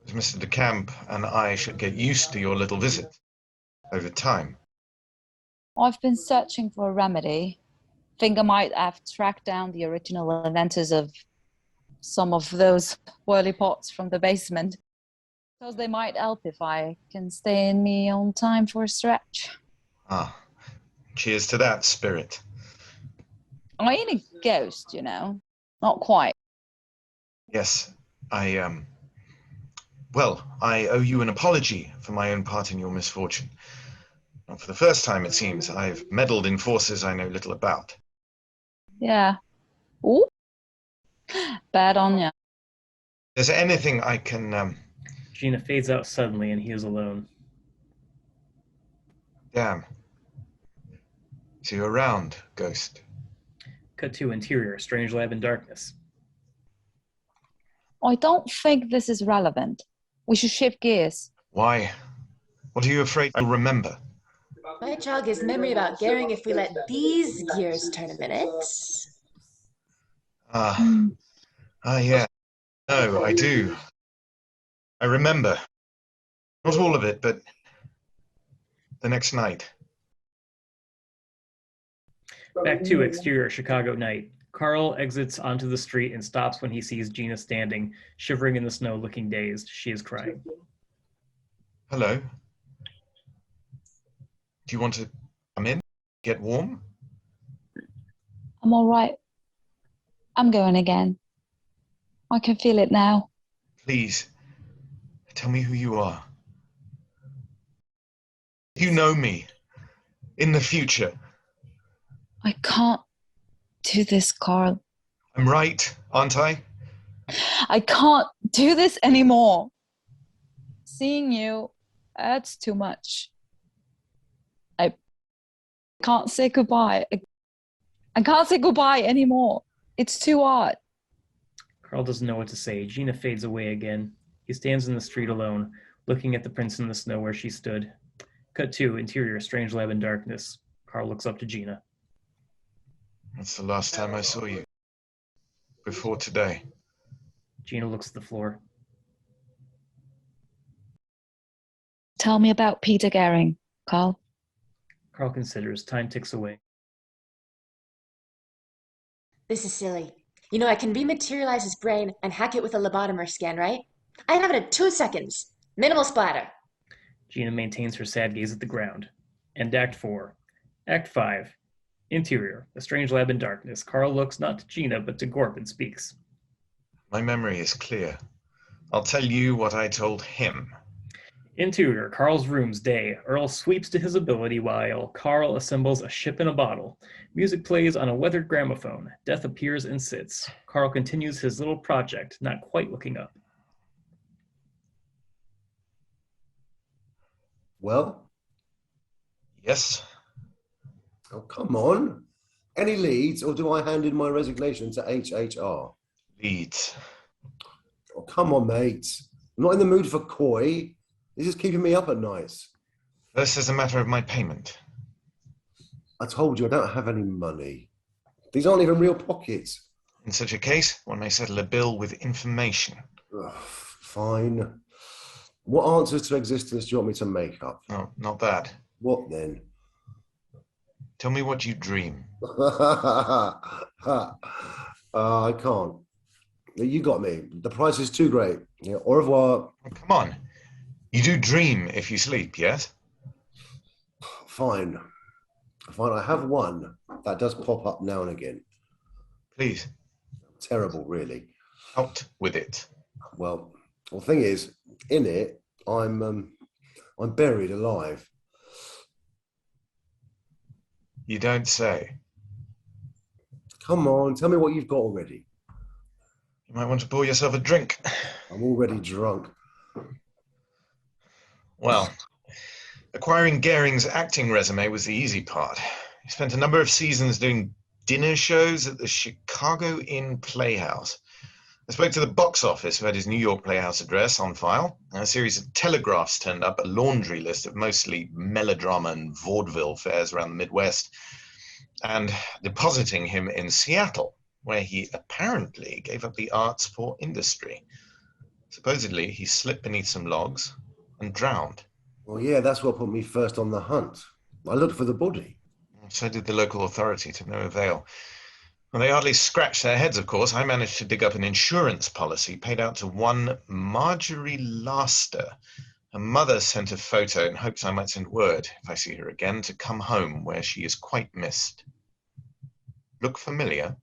Mr. de Camp and I should get used to your little visit over time. I've been searching for a remedy. Think I might have tracked down the original inventors of some of those whirly pots from the basement. Because they might help if I can stay in me on time for a stretch. Ah, cheers to that, spirit. I ain't a ghost, you know. Not quite. Yes, well, I owe you an apology for my own part in your misfortune. Not for the first time, it seems. I've meddled in forces I know little about. Yeah. Ooh. Bad on ya. Is there anything I can, Gina fades out suddenly and he is alone. Damn. See you around, ghost. Cut to interior, strange lab in darkness. I don't think this is relevant. We should shift gears. Why? What are you afraid you'll remember? Might jog his memory about Gehring if we let these gears turn a minute. Yeah. No, I do. I remember. Not all of it, but the next night. Back to exterior, Chicago night. Carl exits onto the street and stops when he sees Gina standing, shivering in the snow, looking dazed. She is crying. Hello. Do you want to come in? Get warm? I'm all right. I'm going again. I can feel it now. Please, tell me who you are. You know me. In the future. I can't do this, Carl. I'm right, aren't I? I can't do this anymore. Seeing you hurts too much. I can't say goodbye. I can't say goodbye anymore. It's too hard. Carl doesn't know what to say. Gina fades away again. He stands in the street alone, looking at the prints in the snow where she stood. Cut 2, interior, strange lab in darkness. Carl looks up to Gina. That's the last time I saw you. Before today. Gina looks at the floor. Tell me about Peter Gehring, Carl. Carl considers. Time ticks away. This is silly. You know, I can rematerialize his brain and hack it with a lobotomer scan, right? I have it in 2 seconds. Minimal splatter. Gina maintains her sad gaze at the ground. And Act 4. Act 5. Interior, a strange lab in darkness. Carl looks not to Gina, but to Gorp and speaks. My memory is clear. I'll tell you what I told him. Interior, Carl's room's day. Earl sweeps to his ability while Carl assembles a ship in a bottle. Music plays on a weathered gramophone. Death appears and sits. Carl continues his little project, not quite looking up. Well? Yes? Oh, come on. Any leads, or do I hand in my resignation to HHR? Leads. Oh, come on, mate. I'm not in the mood for coy. This is keeping me up at nights. First is a matter of my payment. I told you I don't have any money. These aren't even real pockets. In such a case, one may settle a bill with information. Ugh, fine. What answers to existence do you want me to make up? No, not that. What then? Tell me what you dream. I can't. You got me. The price is too great. Yeah, au revoir. Oh, come on. You do dream if you sleep, yes? Fine. Fine, I have one that does pop up now and again. Please. Terrible, really. Out with it. Well, the thing is, in it, I'm buried alive. You don't say. Come on, tell me what you've got already. You might want to pour yourself a drink. I'm already drunk. Well, acquiring Gehring's acting resume was the easy part. He spent a number of seasons doing dinner shows at the Chicago Inn Playhouse. I spoke to the box office, who had his New York Playhouse address on file. A series of telegraphs turned up, a laundry list of mostly melodrama and vaudeville fairs around the Midwest, and depositing him in Seattle, where he apparently gave up the arts for industry. Supposedly, he slipped beneath some logs and drowned. Well, yeah, that's what put me first on the hunt. I looked for the body. So did the local authority, to no avail. Well, they hardly scratched their heads, of course. I managed to dig up an insurance policy paid out to one Marjorie Laster. Her mother sent a photo in hopes I might send word, if I see her again, to come home, where she is quite missed. Look familiar?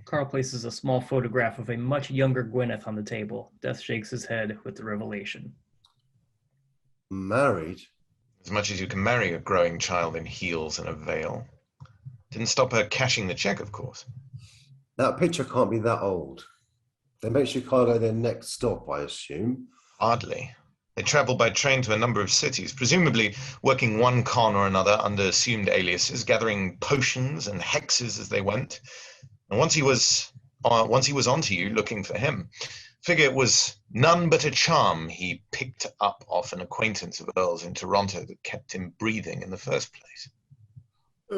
Carl places a small photograph of a much younger Gwyneth on the table. Death shakes his head with the revelation. Married? As much as you can marry a growing child in heels and a veil. Didn't stop her cashing the check, of course. That picture can't be that old. They make Chicago their next stop, I assume. Hardly. They traveled by train to a number of cities, presumably working one con or another under assumed aliases, gathering potions and hexes as they went. And once he was onto you looking for him, figure it was none but a charm he picked up off an acquaintance of Earl's in Toronto that kept him breathing in the first place.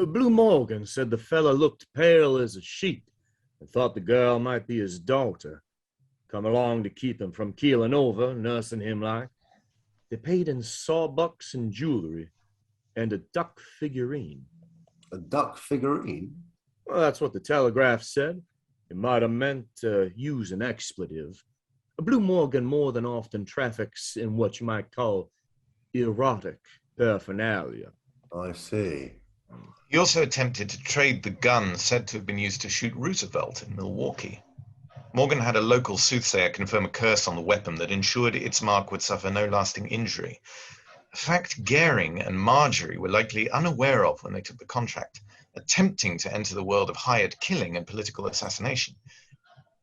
Blue Morgan said the fella looked pale as a sheet and thought the girl might be his daughter. Come along to keep him from keeling over, nursing him like. They paid in sawbucks and jewelry and a duck figurine. A duck figurine? Well, that's what the telegraph said. It might have meant to use an expletive. Blue Morgan more than often traffics in what you might call erotic paraphernalia. I see. He also attempted to trade the gun said to have been used to shoot Roosevelt in Milwaukee. Morgan had a local soothsayer confirm a curse on the weapon that ensured its mark would suffer no lasting injury. A fact Goering and Marjorie were likely unaware of when they took the contract, attempting to enter the world of hired killing and political assassination.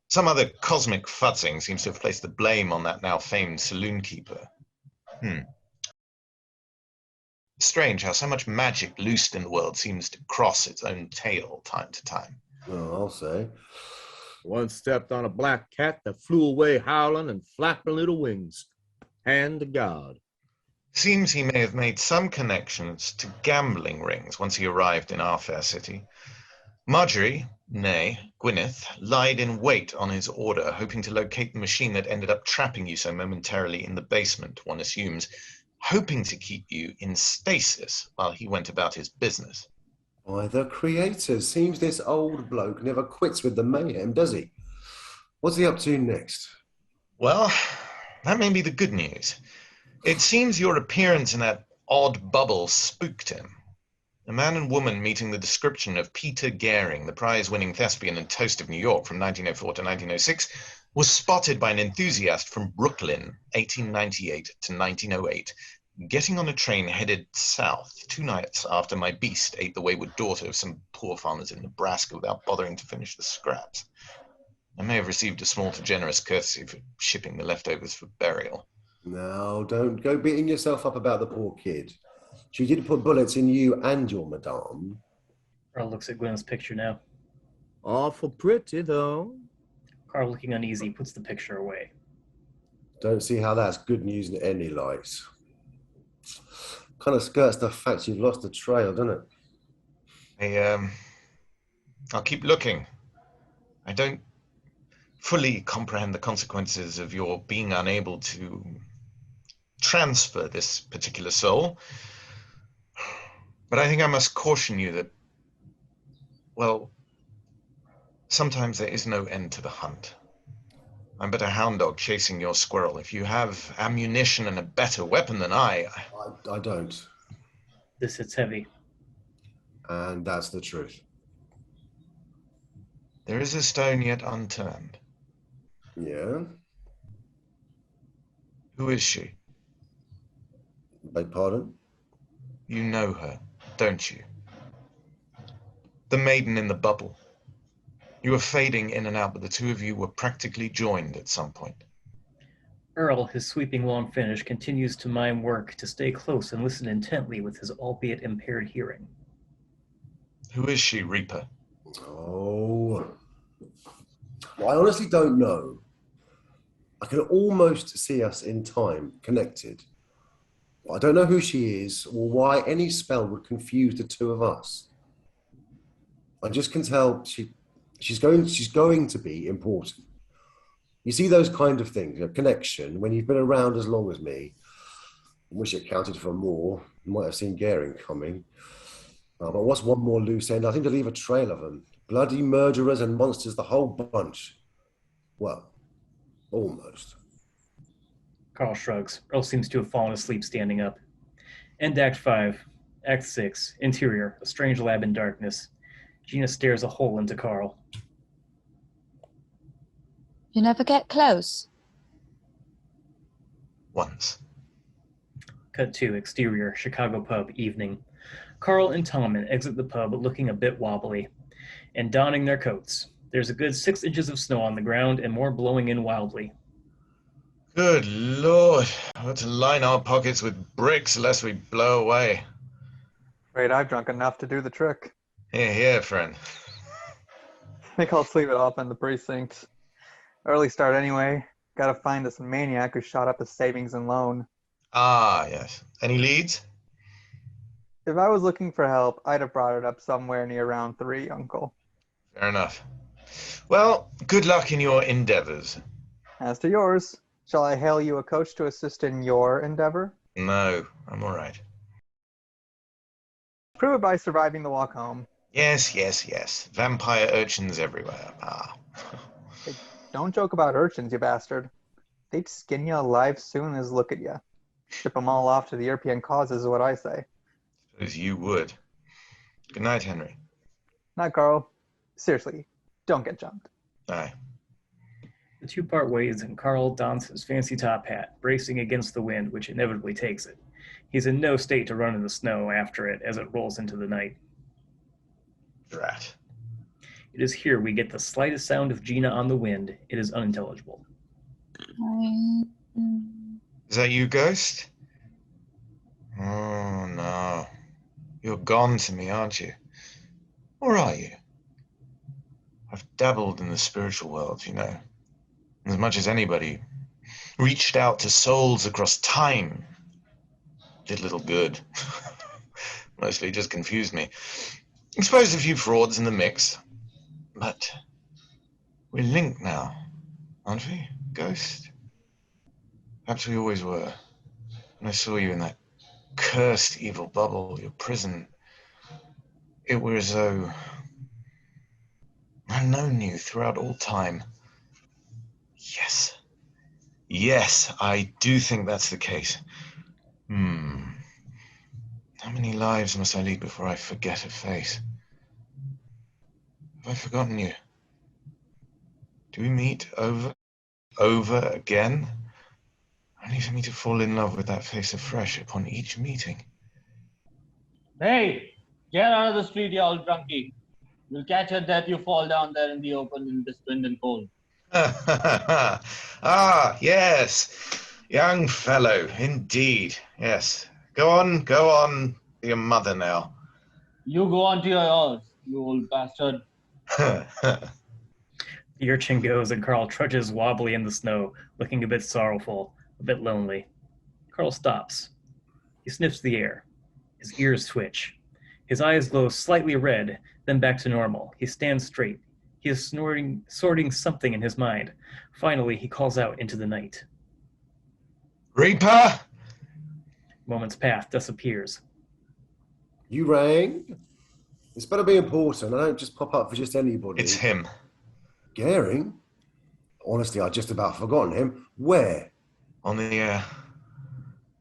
Some other cosmic futzing seems to have placed the blame on that now famed saloon keeper. Strange how so much magic loosed in the world seems to cross its own tail time to time. Well, I'll say. One stepped on a black cat that flew away howling and flapping little wings. Hand to God. Seems he may have made some connections to gambling rings once he arrived in our fair city. Marjorie, nay, Gwyneth, lied in wait on his order, hoping to locate the machine that ended up trapping you so momentarily in the basement, one assumes, hoping to keep you in stasis while he went about his business. By the creators, seems this old bloke never quits with the mayhem, does he? What's he up to next? Well, that may be the good news. It seems your appearance in that odd bubble spooked him. A man and woman meeting the description of Peter Goering, the prize-winning thespian and toast of New York from 1904 to 1906, was spotted by an enthusiast from Brooklyn, 1898 to 1908, getting on a train headed south 2 nights after my beast ate the wayward daughter of some poor farmers in Nebraska without bothering to finish the scraps. I may have received a small to generous courtesy for shipping the leftovers for burial. No, don't go beating yourself up about the poor kid. She did put bullets in you and your madame. Carl looks at Gwen's picture now. Awful pretty, though. Carl, looking uneasy, puts the picture away. Don't see how that's good news in any lights. Kind of skirts the fact you've lost the trail, doesn't it? I'll keep looking. I don't fully comprehend the consequences of your being unable to transfer this particular soul. But I think I must caution you that, well, sometimes there is no end to the hunt. I'm but a hound dog chasing your squirrel. If you have ammunition and a better weapon than I don't. This hits heavy. And that's the truth. There is a stone yet unturned. Yeah? Who is she? Beg pardon? You know her, don't you? The maiden in the bubble. You were fading in and out, but the two of you were practically joined at some point. Earl, his sweeping long finish, continues to mime work to stay close and listen intently with his albeit impaired hearing. Who is she, Reaper? Oh. Well, I honestly don't know. I can almost see us in time, connected. But I don't know who she is or why any spell would confuse the two of us. I just can tell she's going to be important. You see those kind of things, connection, when you've been around as long as me. I wish it counted for more. You might have seen Goering coming. But what's one more loose end? I think to leave a trail of them. Bloody murderers and monsters, the whole bunch. Well, almost. Carl shrugs. Earl seems to have fallen asleep standing up. End Act 5. Act 6. Interior. A strange lab in darkness. Gina stares a hole into Carl. You never get close? Once. Cut 2. Exterior. Chicago pub. Evening. Carl and Tommen exit the pub looking a bit wobbly and donning their coats. There's a good 6 inches of snow on the ground and more blowing in wildly. Good Lord. We're to line our pockets with bricks lest we blow away. Afraid I've drunk enough to do the trick. Here, here, friend. Think I'll sleep it off in the precinct. Early start anyway. Gotta find this maniac who shot up his savings and loan. Ah, yes. Any leads? If I was looking for help, I'd have brought it up somewhere near round 3, Uncle. Fair enough. Well, good luck in your endeavors. As to yours, shall I hail you a coach to assist in your endeavor? No, I'm all right. Prove it by surviving the walk home. Yes, yes, yes. Vampire urchins everywhere. Ah. Hey, don't joke about urchins, you bastard. They'd skin you alive soon as look at you. Ship them all off to the European causes is what I say. As you would. Good night, Henry. Not Carl. Seriously, don't get jumped. Aye. The two part ways, and Carl dons his fancy top hat, bracing against the wind which inevitably takes it. He's in no state to run in the snow after it as it rolls into the night. Drat. It is here we get the slightest sound of Gina on the wind. It is unintelligible. Is that you, Ghost? Oh, no. You're gone to me, aren't you? Or are you? I've dabbled in the spiritual world, you know. As much as anybody. Reached out to souls across time. Did little good. Mostly just confused me. Exposed a few frauds in the mix. But we're linked now, aren't we, Ghost? Perhaps we always were. When I saw you in that cursed evil bubble, your prison, it were as though I'd known you throughout all time. Yes. Yes, I do think that's the case. How many lives must I lead before I forget a face? Have I forgotten you? Do we meet over again? Only for me to fall in love with that face afresh upon each meeting. Hey, get out of the street, you old drunkie. You'll catch your death, you fall down there in the open in this wind and cold. Ah, yes. Young fellow, indeed. Yes. Go on. Your mother now. You go on to yours, you old bastard. The urchin goes and Carl trudges wobbly in the snow, looking a bit sorrowful, a bit lonely. Carl stops. He sniffs the air. His ears twitch. His eyes glow slightly red, then back to normal. He stands straight. He is sorting something in his mind. Finally, he calls out into the night. Reaper! Moments pass, disappears. You rang? It's better be important. I don't just pop up for just anybody. It's him. Gehring? Honestly, I'd just about forgotten him. Where? On the air.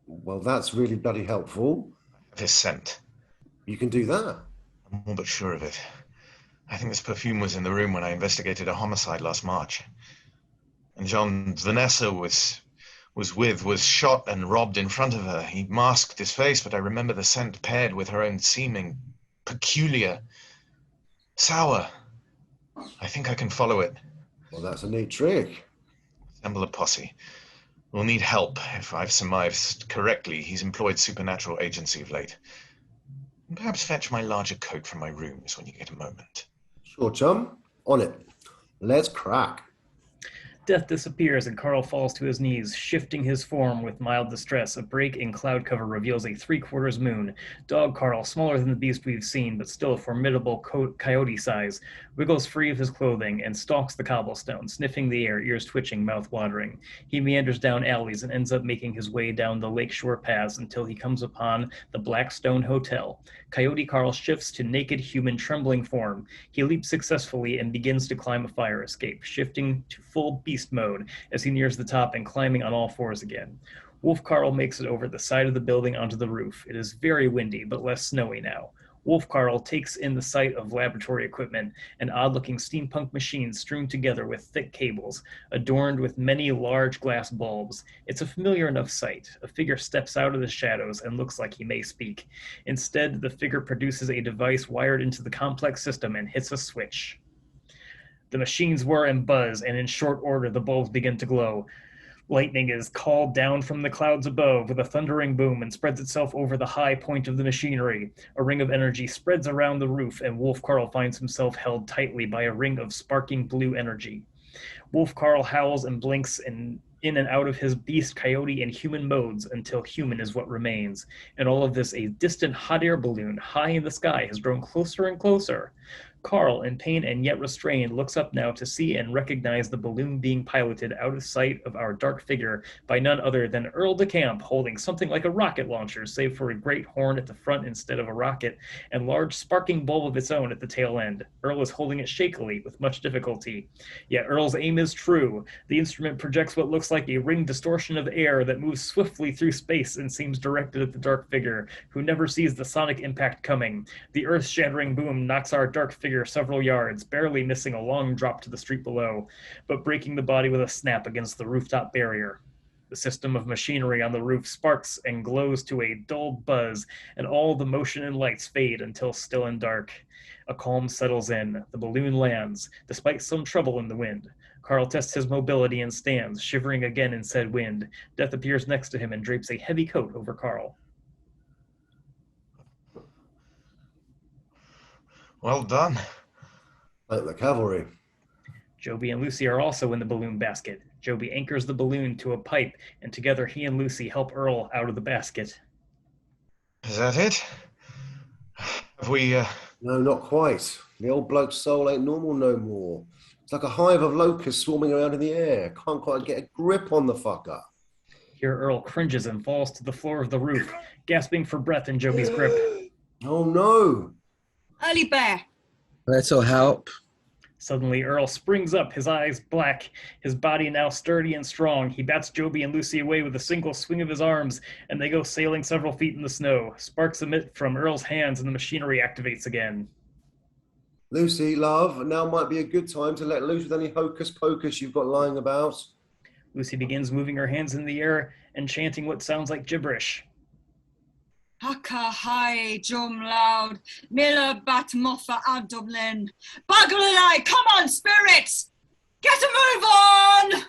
Well, that's really bloody helpful. His scent. You can do that? I'm all but sure of it. I think this perfume was in the room when I investigated a homicide last March. And John Vanessa was shot and robbed in front of her. He masked his face, but I remember the scent paired with her own seeming. Peculiar. Sour. I think I can follow it. Well, that's a neat trick. Assemble a posse. We'll need help. If I've surmised correctly, he's employed supernatural agency of late. And perhaps fetch my larger coat from my rooms when you get a moment. Sure, chum. On it. Let's crack. Death disappears and Carl falls to his knees, shifting his form with mild distress. A break in cloud cover reveals a 3/4 moon. Dog Carl, smaller than the beast we've seen, but still a formidable coyote size, wiggles free of his clothing and stalks the cobblestone, sniffing the air, ears twitching, mouth watering. He meanders down alleys and ends up making his way down the lakeshore paths until he comes upon the Blackstone Hotel. Coyote Carl shifts to naked human trembling form. He leaps successfully and begins to climb a fire escape, shifting to full beast mode as he nears the top and climbing on all fours again. Wolf Carl makes it over the side of the building onto the roof. It is very windy, but less snowy now. Wolf Carl takes in the sight of laboratory equipment and odd-looking steampunk machines strewn together with thick cables, adorned with many large glass bulbs. It's a familiar enough sight. A figure steps out of the shadows and looks like he may speak. Instead, the figure produces a device wired into the complex system and hits a switch. The machines whir and buzz, and in short order the bulbs begin to glow. Lightning is called down from the clouds above with a thundering boom and spreads itself over the high point of the machinery. A ring of energy spreads around the roof, and Wolf Carl finds himself held tightly by a ring of sparking blue energy. Wolf Carl howls and blinks in and out of his beast, coyote, and human modes until human is what remains. In all of this, a distant hot air balloon high in the sky has grown closer and closer. Carl, in pain and yet restrained, looks up now to see and recognize the balloon being piloted out of sight of our dark figure by none other than Earl de Camp, holding something like a rocket launcher, save for a great horn at the front instead of a rocket, and large sparking bulb of its own at the tail end. Earl is holding it shakily, with much difficulty. Yet Earl's aim is true. The instrument projects what looks like a ring distortion of air that moves swiftly through space and seems directed at the dark figure, who never sees the sonic impact coming. The earth-shattering boom knocks our dark figure several yards, barely missing a long drop to the street below, but breaking the body with a snap against the rooftop barrier. The system of machinery on the roof sparks and glows to a dull buzz, and all the motion and lights fade until still and dark. A calm settles in. The balloon lands, despite some trouble in the wind. Carl tests his mobility and stands, shivering again in said wind. Death appears next to him and drapes a heavy coat over Carl. Well done. Like the cavalry. Joby and Lucy are also in the balloon basket. Joby anchors the balloon to a pipe, and together he and Lucy help Earl out of the basket. Is that it? Have we, No, not quite. The old bloke's soul ain't normal no more. It's like a hive of locusts swarming around in the air. Can't quite get a grip on the fucker. Here Earl cringes and falls to the floor of the roof, gasping for breath in Joby's grip. Oh no! Early bear. That'll help. Suddenly, Earl springs up, his eyes black, his body now sturdy and strong. He bats Joby and Lucy away with a single swing of his arms, and they go sailing several feet in the snow. Sparks emit from Earl's hands, and the machinery activates again. Lucy, love, now might be a good time to let loose with any hocus pocus you've got lying about. Lucy begins moving her hands in the air and chanting what sounds like gibberish. Haka hai jum loud, Miller bat moffa abdomen. Bagalai, come on, spirits! Get a move on!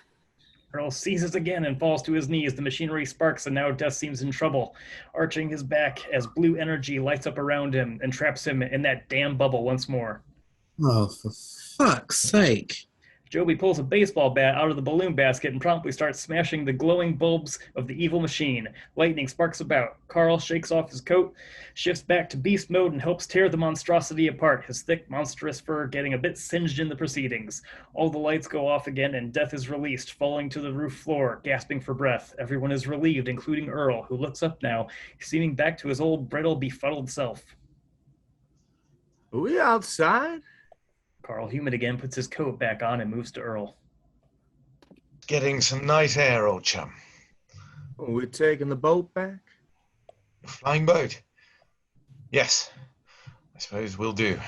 Earl seizes again and falls to his knees. The machinery sparks, and now Death seems in trouble, arching his back as blue energy lights up around him and traps him in that damn bubble once more. Oh, for fuck's sake. Joby pulls a baseball bat out of the balloon basket and promptly starts smashing the glowing bulbs of the evil machine. Lightning sparks about. Carl shakes off his coat, shifts back to beast mode, and helps tear the monstrosity apart, his thick, monstrous fur getting a bit singed in the proceedings. All the lights go off again, and Death is released, falling to the roof floor, gasping for breath. Everyone is relieved, including Earl, who looks up now, seeming back to his old, brittle, befuddled self. Are we outside? Carl, humid again, puts his coat back on and moves to Earl. getting some nice air, old chum? Are we taking the boat back? Flying boat? Yes, I suppose we'll do.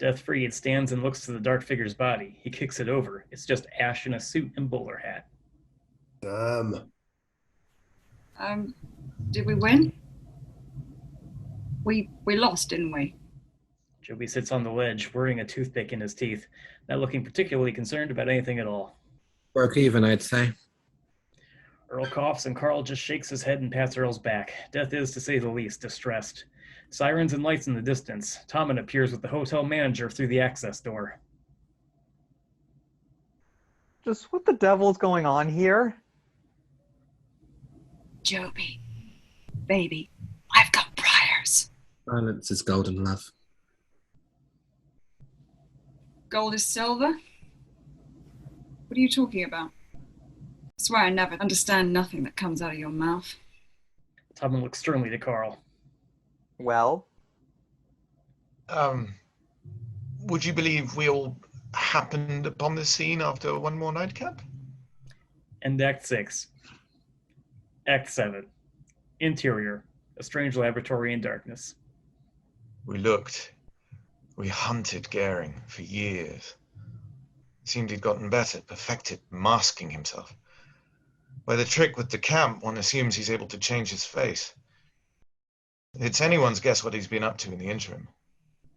Death Freed stands and looks to the dark figure's body. He kicks it over. It's just Ash in a suit and bowler hat. Did we win? We lost, didn't we? Joby sits on the ledge, worrying a toothpick in his teeth, not looking particularly concerned about anything at all. Broke even, I'd say. Earl coughs and Carl just shakes his head and pats Earl's back. Death is, to say the least, distressed. Sirens and lights in the distance. Tommen appears with the hotel manager through the access door. Just what the devil's going on here? Joby, baby, I've got priors. Silence is golden, love. Gold is silver? What are you talking about? I swear I never understand nothing that comes out of your mouth. Tommen looks sternly to Carl. Well? Would you believe we all happened upon this scene after one more nightcap? End Act 6. Act 7. Interior. A strange laboratory in darkness. We looked. We hunted Goering for years. It seemed he'd gotten better, perfected masking himself. By the trick with the camp, one assumes he's able to change his face. It's anyone's guess what he's been up to in the interim.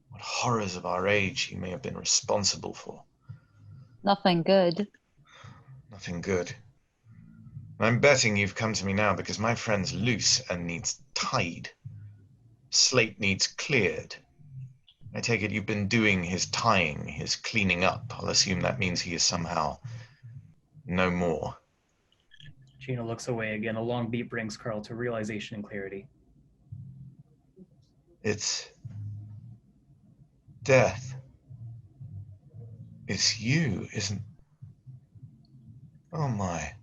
What horrors of our age he may have been responsible for. Nothing good. Nothing good. I'm betting you've come to me now because my friend's loose and needs tied. Slate needs cleared. I take it you've been doing his tying, his cleaning up. I'll assume that means he is somehow no more. Gina looks away again. A long beat brings Carl to realization and clarity. It's death. It's you, isn't... Oh my.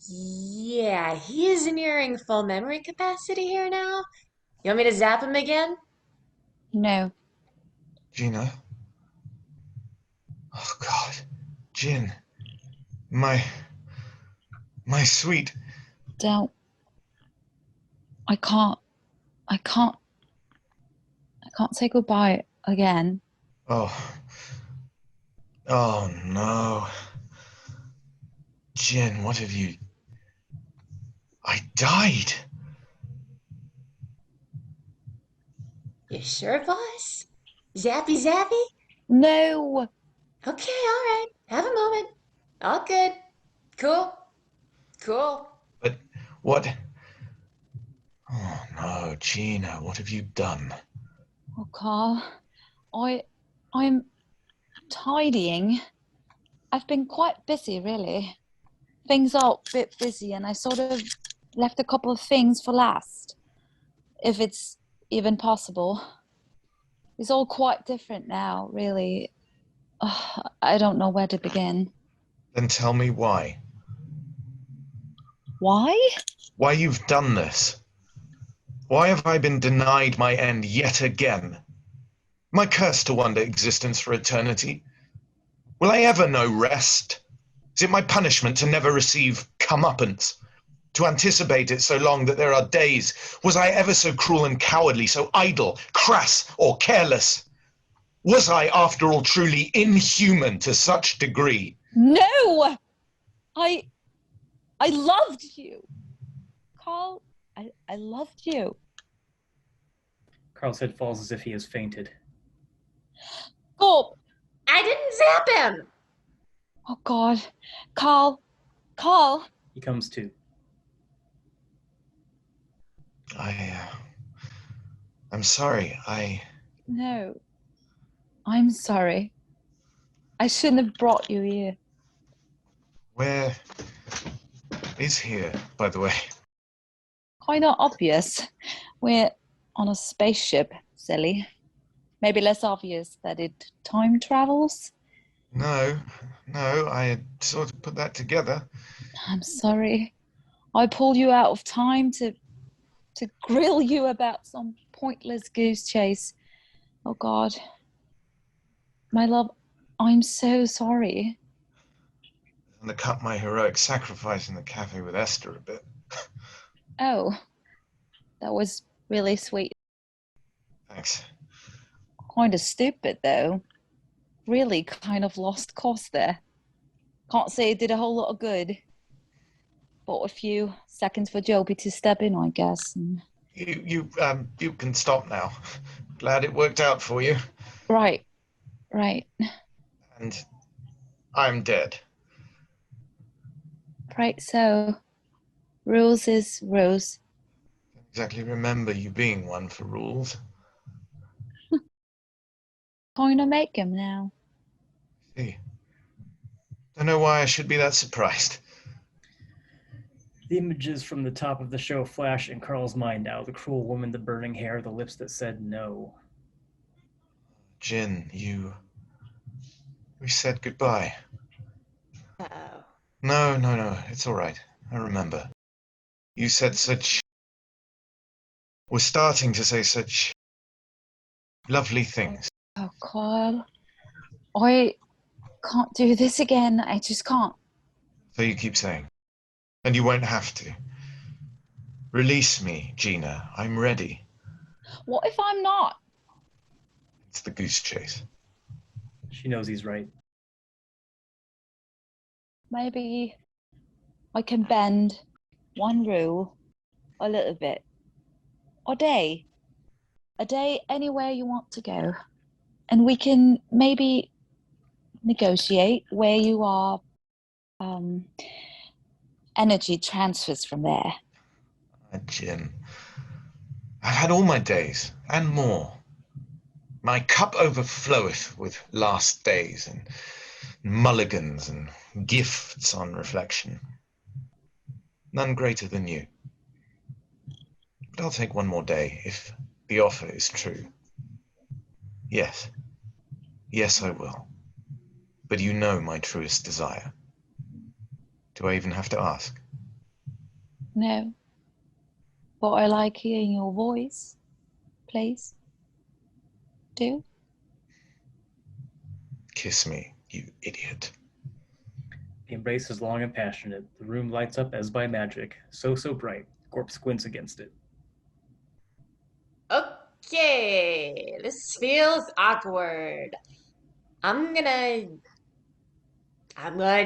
Yeah, he is nearing full memory capacity here now. You want me to zap him again? No. Gina? Oh God. Jin. My sweet... Don't. I can't. I can't. I can't say goodbye again. Oh. Oh no. Jin, what have you... I died. You sure, boss? Zappy zappy? No. Okay, all right. Have a moment. All good. Cool. Cool. But what... Oh no, Gina, what have you done? Oh, Carl. I'm tidying. I've been quite busy, really. Things are a bit busy, and I sort of left a couple of things for last, if it's even possible. It's all quite different now, really. I don't know where to begin. Then tell me why. Why? Why you've done this. Why have I been denied my end yet again? Am I cursed to wander existence for eternity? Will I ever know rest? Is it my punishment to never receive comeuppance? To anticipate it so long that there are days? Was I ever so cruel and cowardly, so idle, crass, or careless? Was I, after all, truly inhuman to such degree? No! I loved you. Carl, I loved you. Carl's head falls as if he has fainted. Gorp! I didn't zap him! Oh, God. Carl! He comes to. I'm sorry. No. I'm sorry. I shouldn't have brought you here. Where is here, by the way? Kind of obvious. We're on a spaceship, silly. Maybe less obvious that it time travels. No, I had sort of put that together. I'm sorry. I pulled you out of time to grill you about some pointless goose chase. Oh, God. My love, I'm so sorry. And to cut my heroic sacrifice in the cafe with Esther a bit. Oh, that was really sweet. Thanks. Kind of stupid, though. Really kind of lost course there. Can't say it did a whole lot of good. Bought a few seconds for Joby to step in, I guess. And... You can stop now. Glad it worked out for you. Right. And I'm dead. Right, so rules is rules. Don't exactly remember you being one for rules. Kind of make him now. See. Don't know why I should be that surprised. The images from the top of the show flash in Carl's mind now. The cruel woman, the burning hair, the lips that said no. Jin, we said goodbye. Uh-oh. No, it's all right. I remember. You said such... We're starting to say such lovely things. Oh, Carl. I can't do this again. I just can't. So you keep saying. And you won't have to. Release me, Gina. I'm ready. What if I'm not? It's the goose chase. She knows he's right. Maybe I can bend one rule a little bit. A day anywhere you want to go. And we can maybe negotiate where you are energy transfers from there. Jin, I've had all my days and more. My cup overfloweth with last days and mulligans and gifts on reflection. None greater than you. But I'll take one more day if the offer is true. Yes. Yes, I will. But you know my truest desire. Do I even have to ask? No. But I like hearing your voice. Please. Do. Kiss me, you idiot. The embrace is long and passionate. The room lights up as by magic. So bright. Gorp squints against it. Okay, this feels awkward. I'm gonna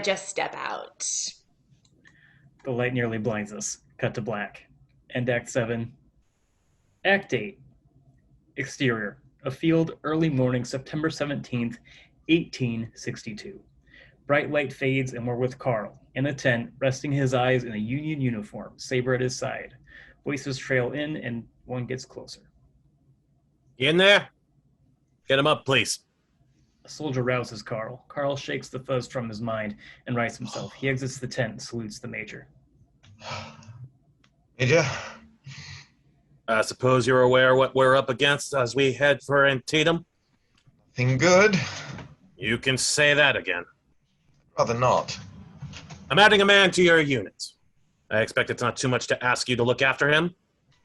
just step out. The light nearly blinds us. Cut to black. End Act 7. Act 8. Exterior. A field, early morning, September 17th, 1862. Bright light fades and we're with Carl, in a tent, resting his eyes in a Union uniform, saber at his side. Voices trail in and one gets closer. You in there? Get him up, please. A soldier rouses Carl. Carl shakes the fuzz from his mind and rights himself. He exits the tent and salutes the major. Major? I suppose you're aware what we're up against as we head for Antietam? Nothing good? You can say that again. Rather not. I'm adding a man to your unit. I expect it's not too much to ask you to look after him,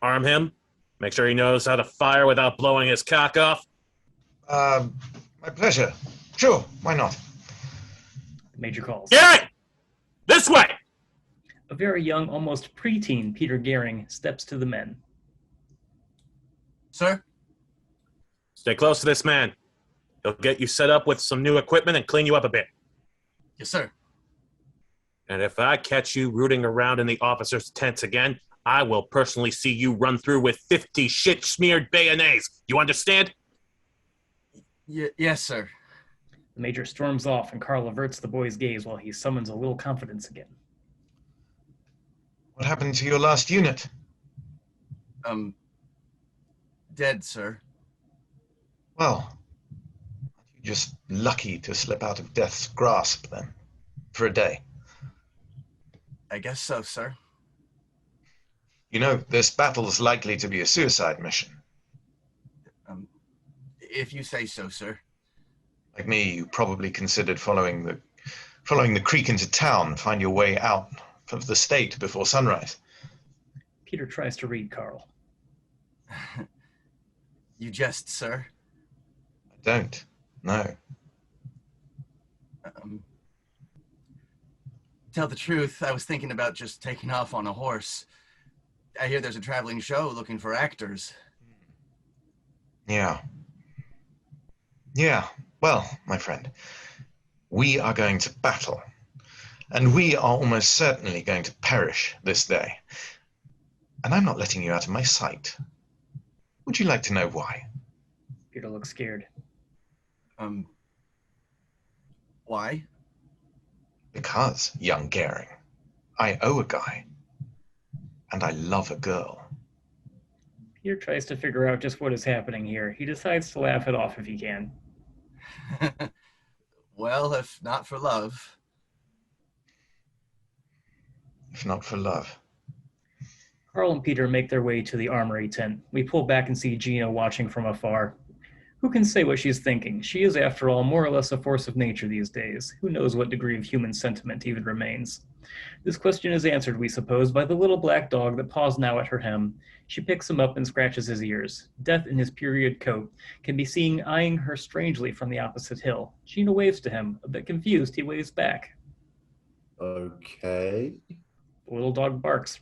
arm him, make sure he knows how to fire without blowing his cock off. My pleasure. Sure, why not? The major calls. Gary! This way! A very young, almost preteen Peter Gehring steps to the men. Sir? Stay close to this man. He'll get you set up with some new equipment and clean you up a bit. Yes, sir. And if I catch you rooting around in the officers' tents again, I will personally see you run through with 50 shit-smeared bayonets. You understand? Yes, sir. The major storms off and Carl averts the boy's gaze while he summons a little confidence again. What happened to your last unit? Dead, sir. Well, you're just lucky to slip out of death's grasp, then, for a day. I guess so, sir. You know, this battle's likely to be a suicide mission. If you say so, sir. Like me, you probably considered following the creek into town, find your way out of the state before sunrise. Peter tries to read Carl. You jest, sir. I don't. No. Tell the truth, I was thinking about just taking off on a horse. I hear there's a traveling show looking for actors. Yeah. Yeah. Well, my friend, we are going to battle, and we are almost certainly going to perish this day. And I'm not letting you out of my sight. Would you like to know why? Peter looks scared. Why? Because, young Gehring, I owe a guy, and I love a girl. Peter tries to figure out just what is happening here. He decides to laugh it off if he can. Well, if not for love. If not for love. Carl and Peter make their way to the armory tent. We pull back and see Gina watching from afar. Who can say what she's thinking? She is, after all, more or less a force of nature these days. Who knows what degree of human sentiment even remains? This question is answered, we suppose, by the little black dog that paws now at her hem. She picks him up and scratches his ears. Death in his period coat can be seen eyeing her strangely from the opposite hill. Gina waves to him. A bit confused, he waves back. Okay. The little dog barks.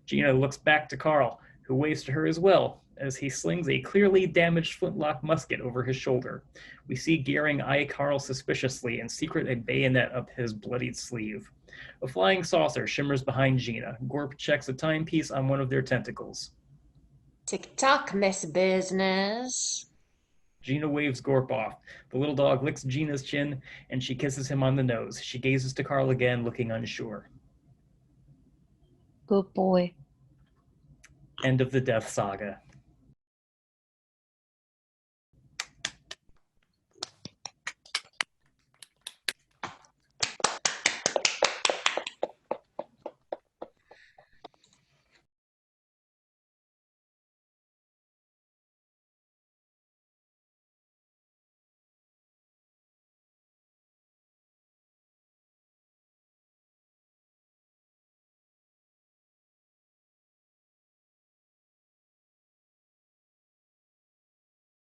Gina looks back to Carl, who waves to her as well, as he slings a clearly damaged flintlock musket over his shoulder. We see Gehring eye Carl suspiciously and secret a bayonet up his bloodied sleeve. A flying saucer shimmers behind Gina. Gorp checks a timepiece on one of their tentacles. Tick-tock, Miss Business. Gina waves Gorp off. The little dog licks Gina's chin, and she kisses him on the nose. She gazes to Carl again, looking unsure. Good boy. End of the Death Saga.